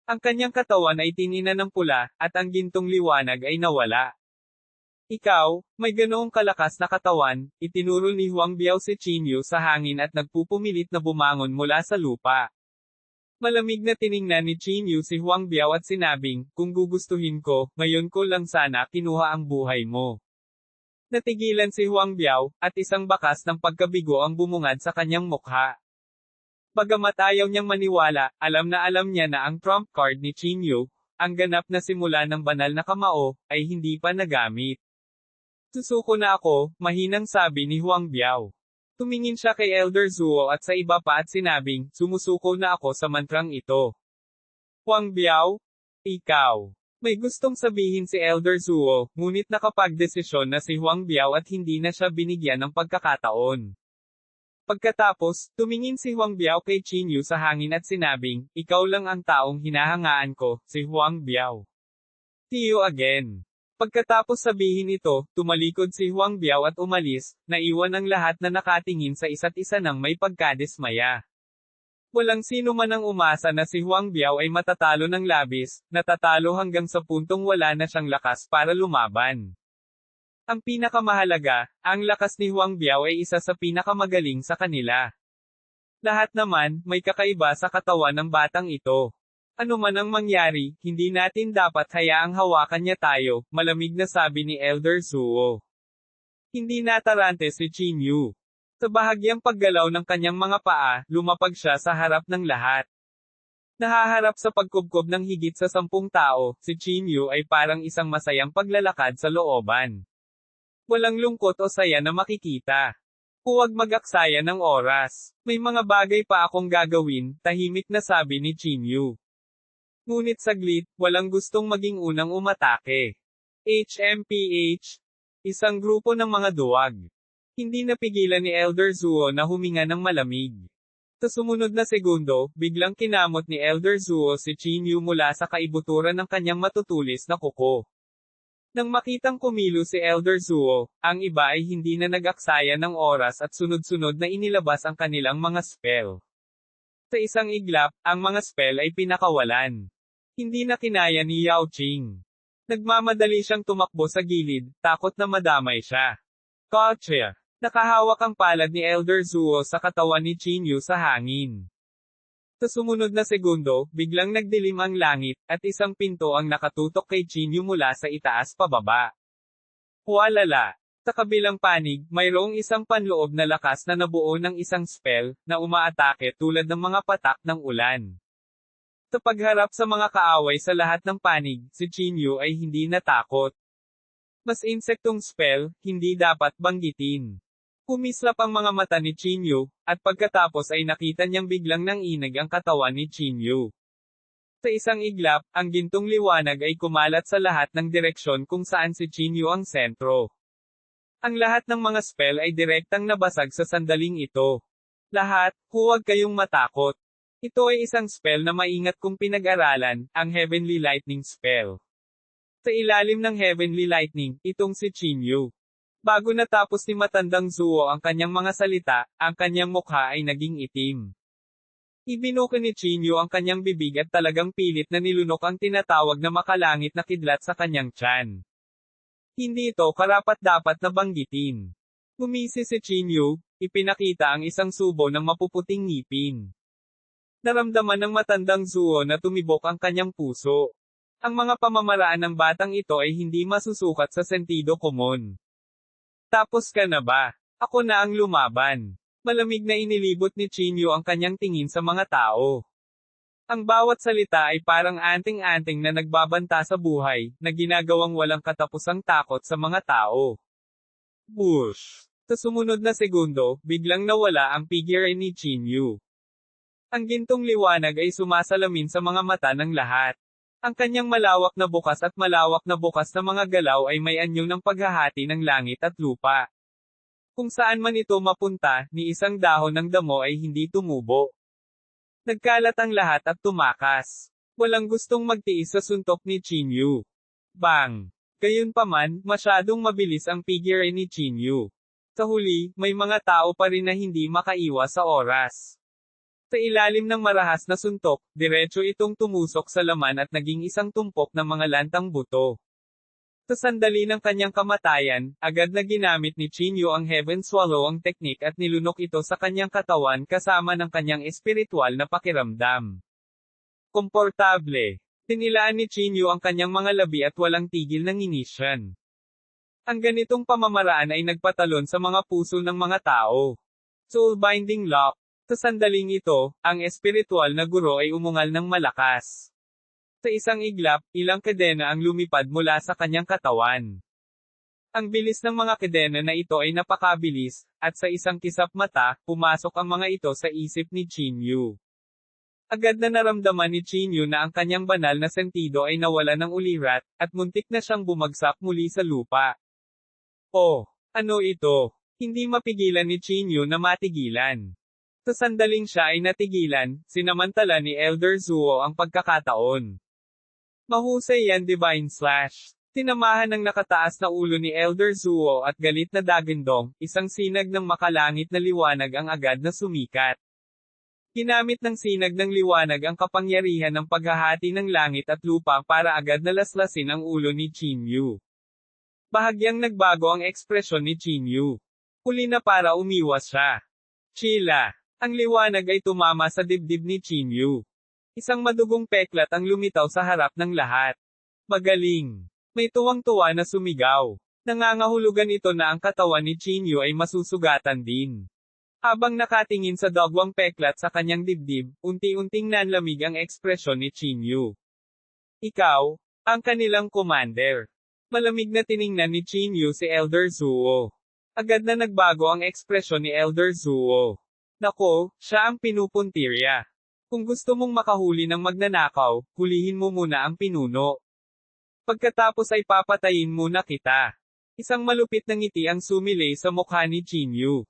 A: Ang kanyang katawan ay tinina ng pula, at ang gintong liwanag ay nawala. Ikaw, may ganoong kalakas na katawan, itinuro ni Huang Biao si Qin Yu sa hangin at nagpupumilit na bumangon mula sa lupa. Malamig na tiningnan ni Qin Yu si Huang Biao at sinabing, kung gugustuhin ko, ngayon ko lang sana kinuha ang buhay mo. Natigilan si Huang Biao, at isang bakas ng pagkabigo ang bumungad sa kanyang mukha. Bagamat ayaw niyang maniwala, alam niya na ang trump card ni Qin Yu, ang ganap na simula ng banal na kamao, ay hindi pa nagamit. Susuko na ako, mahinang sabi ni Huang Biao. Tumingin siya kay Elder Zuo at sa iba pa at sinabing, sumusuko na ako sa mantrang ito. Huang Biao? Ikaw. May gustong sabihin si Elder Zuo, ngunit nakapagdesisyon na si Huang Biao at hindi na siya binigyan ng pagkakataon. Pagkatapos, tumingin si Huang Biao kay Qin Yu sa hangin at sinabing, ikaw lang ang taong hinahangaan ko, si Huang Biao. See you again. Pagkatapos sabihin ito, tumalikod si Huang Biao at umalis, naiwan ang lahat na nakatingin sa isa't isa ng may pagkadismaya. Walang sino man ang umasa na si Huang Biao ay matatalo ng labis, natatalo hanggang sa puntong wala na siyang lakas para lumaban. Ang pinakamahalaga, ang lakas ni Huang Biao ay isa sa pinakamagaling sa kanila. Lahat naman, may kakaiba sa katawan ng batang ito. Ano man ang mangyari, hindi natin dapat hayaang hawakan niya tayo, malamig na sabi ni Elder Zuo. Hindi natarante si Qin Yu. Sa bahagyang paggalaw ng kanyang mga paa, lumapag siya sa harap ng lahat. Nahaharap sa pagkubkob ng higit sa 10 tao, si Qin Yu ay parang isang masayang paglalakad sa looban. Walang lungkot o saya na makikita. Huwag mag-aksaya ng oras. May mga bagay pa akong gagawin, tahimik na sabi ni Qin Yu. Ngunit saglit, walang gustong maging unang umatake. HMPH. Isang grupo ng mga duwag. Hindi napigilan ni Elder Zuo na huminga ng malamig. Sa sumunod na segundo, biglang kinamot ni Elder Zuo si Qin Yu mula sa kaibuturan ng kanyang matutulis na kuko. Nang makitang kumilo si Elder Zuo, ang iba ay hindi na nag-aksaya ng oras at sunod-sunod na inilabas ang kanilang mga spell. Sa isang iglap, ang mga spell ay pinakawalan. Hindi na kinaya ni Yao Qing. Nagmamadali siyang tumakbo sa gilid, takot na madamay siya. Gotcha! Nakahawak ang palad ni Elder Zuo sa katawan ni Qin Yu sa hangin. Sa sumunod na segundo, biglang nagdilim ang langit, at isang pinto ang nakatutok kay Qin Yu mula sa itaas pababa. Hualala! Sa kabilang panig, mayroong isang panloob na lakas na nabuo ng isang spell, na umaatake tulad ng mga patak ng ulan. Sa pagharap sa mga kaaway sa lahat ng panig, si Qin Yu ay hindi natakot. Mas insektong spell, hindi dapat banggitin. Kumislap ang mga mata ni Qin Yu, at pagkatapos ay nakita niyang biglang nanginig ang katawan ni Qin Yu. Sa isang iglap, ang gintong liwanag ay kumalat sa lahat ng direksyon kung saan si Qin Yu ang sentro. Ang lahat ng mga spell ay direktang nabasag sa sandaling ito. Lahat, huwag kayong matakot. Ito ay isang spell na maingat kung pinag-aralan, ang Heavenly Lightning Spell. Sa ilalim ng Heavenly Lightning, itong si Qin Yu. Bago natapos ni Matandang Zuo ang kanyang mga salita, ang kanyang mukha ay naging itim. Ibinuka ni Qin Yu ang kanyang bibig at talagang pilit na nilunok ang tinatawag na makalangit na kidlat sa kanyang tiyan. Hindi ito karapat-dapat na banggitin. Ngumisi si Qin Yu, ipinakita ang isang subo ng mapuputing ngipin. Naramdaman ng Matandang Zuo na tumibok ang kanyang puso. Ang mga pamamaraan ng batang ito ay hindi masusukat sa sentido komon. Tapos ka na ba? Ako na ang lumaban. Malamig na inilibot ni Qin Yu ang kanyang tingin sa mga tao. Ang bawat salita ay parang anting-anting na nagbabanta sa buhay, na ginagawang walang katapusang takot sa mga tao. Bush! Sa sumunod na segundo, biglang nawala ang figure ni Qin Yu. Ang gintong liwanag ay sumasalamin sa mga mata ng lahat. Ang kanyang malawak na bukas at malawak na bukas na mga galaw ay may anyo ng paghahati ng langit at lupa. Kung saan man ito mapunta, ni isang dahon ng damo ay hindi tumubo. Nagkalat ang lahat at tumakas. Walang gustong magtiis sa suntok ni Qin Yu. Bang! Gayunpaman, masyadong mabilis ang figure ni Qin Yu. Sa huli, may mga tao pa rin na hindi makaiwas sa oras. Sa ilalim ng marahas na suntok, diretso itong tumusok sa laman at naging isang tumpok ng mga lantang buto. Sa sandali ng kanyang kamatayan, agad na ginamit ni Qin Yu ang Heaven Swallow ang teknik at nilunok ito sa kanyang katawan kasama ng kanyang espiritual na pakiramdam. Komportable. Tinilaan ni Qin Yu ang kanyang mga labi at walang tigil ng inisyan. Ang ganitong pamamaraan ay nagpatalon sa mga puso ng mga tao. Soul-binding lock. Sa sandaling ito, ang espiritual na guro ay umungal ng malakas. Sa isang iglap, ilang kadena ang lumipad mula sa kanyang katawan. Ang bilis ng mga kadena na ito ay napakabilis, at sa isang kisap mata, pumasok ang mga ito sa isip ni Qin Yu. Agad na naramdaman ni Qin Yu na ang kanyang banal na sentido ay nawala ng ulirat, at muntik na siyang bumagsak muli sa lupa. Oh, ano ito? Hindi mapigilan ni Qin Yu na matigilan. Sa sandaling siya ay natigilan, sinamantala ni Elder Zuo ang pagkakataon. Mahusay yan Divine Slash. Tinamahan ng nakataas na ulo ni Elder Zuo at galit na Dagendong, isang sinag ng makalangit na liwanag ang agad na sumikat. Ginamit ng sinag ng liwanag ang kapangyarihan ng paghahati ng langit at lupa para agad na laslasin ang ulo ni Qingyu. Bahagyang nagbago ang ekspresyon ni Qingyu. Huli na para umiwas siya. Chila. Ang liwanag ay tumama sa dibdib ni Qingyu. Isang madugong peklat ang lumitaw sa harap ng lahat. Magaling. May tuwang-tuwa na sumigaw. Nangangahulugan ito na ang katawan ni Qingyu ay masusugatan din. Habang nakatingin sa dagwang peklat sa kanyang dibdib, unti-unting nanlamig ang ekspresyon ni Qingyu. Ikaw, ang kanilang commander. Malamig na tiningnan ni Qingyu si Elder Zuo. Agad na nagbago ang ekspresyon ni Elder Zuo. Nako, siya ang pinupuntirya. Kung gusto mong makahuli ng magnanakaw, hulihin mo muna ang pinuno. Pagkatapos ay papatayin muna kita. Isang malupit na ngiti ang sumilay sa mukha ni Qingyu.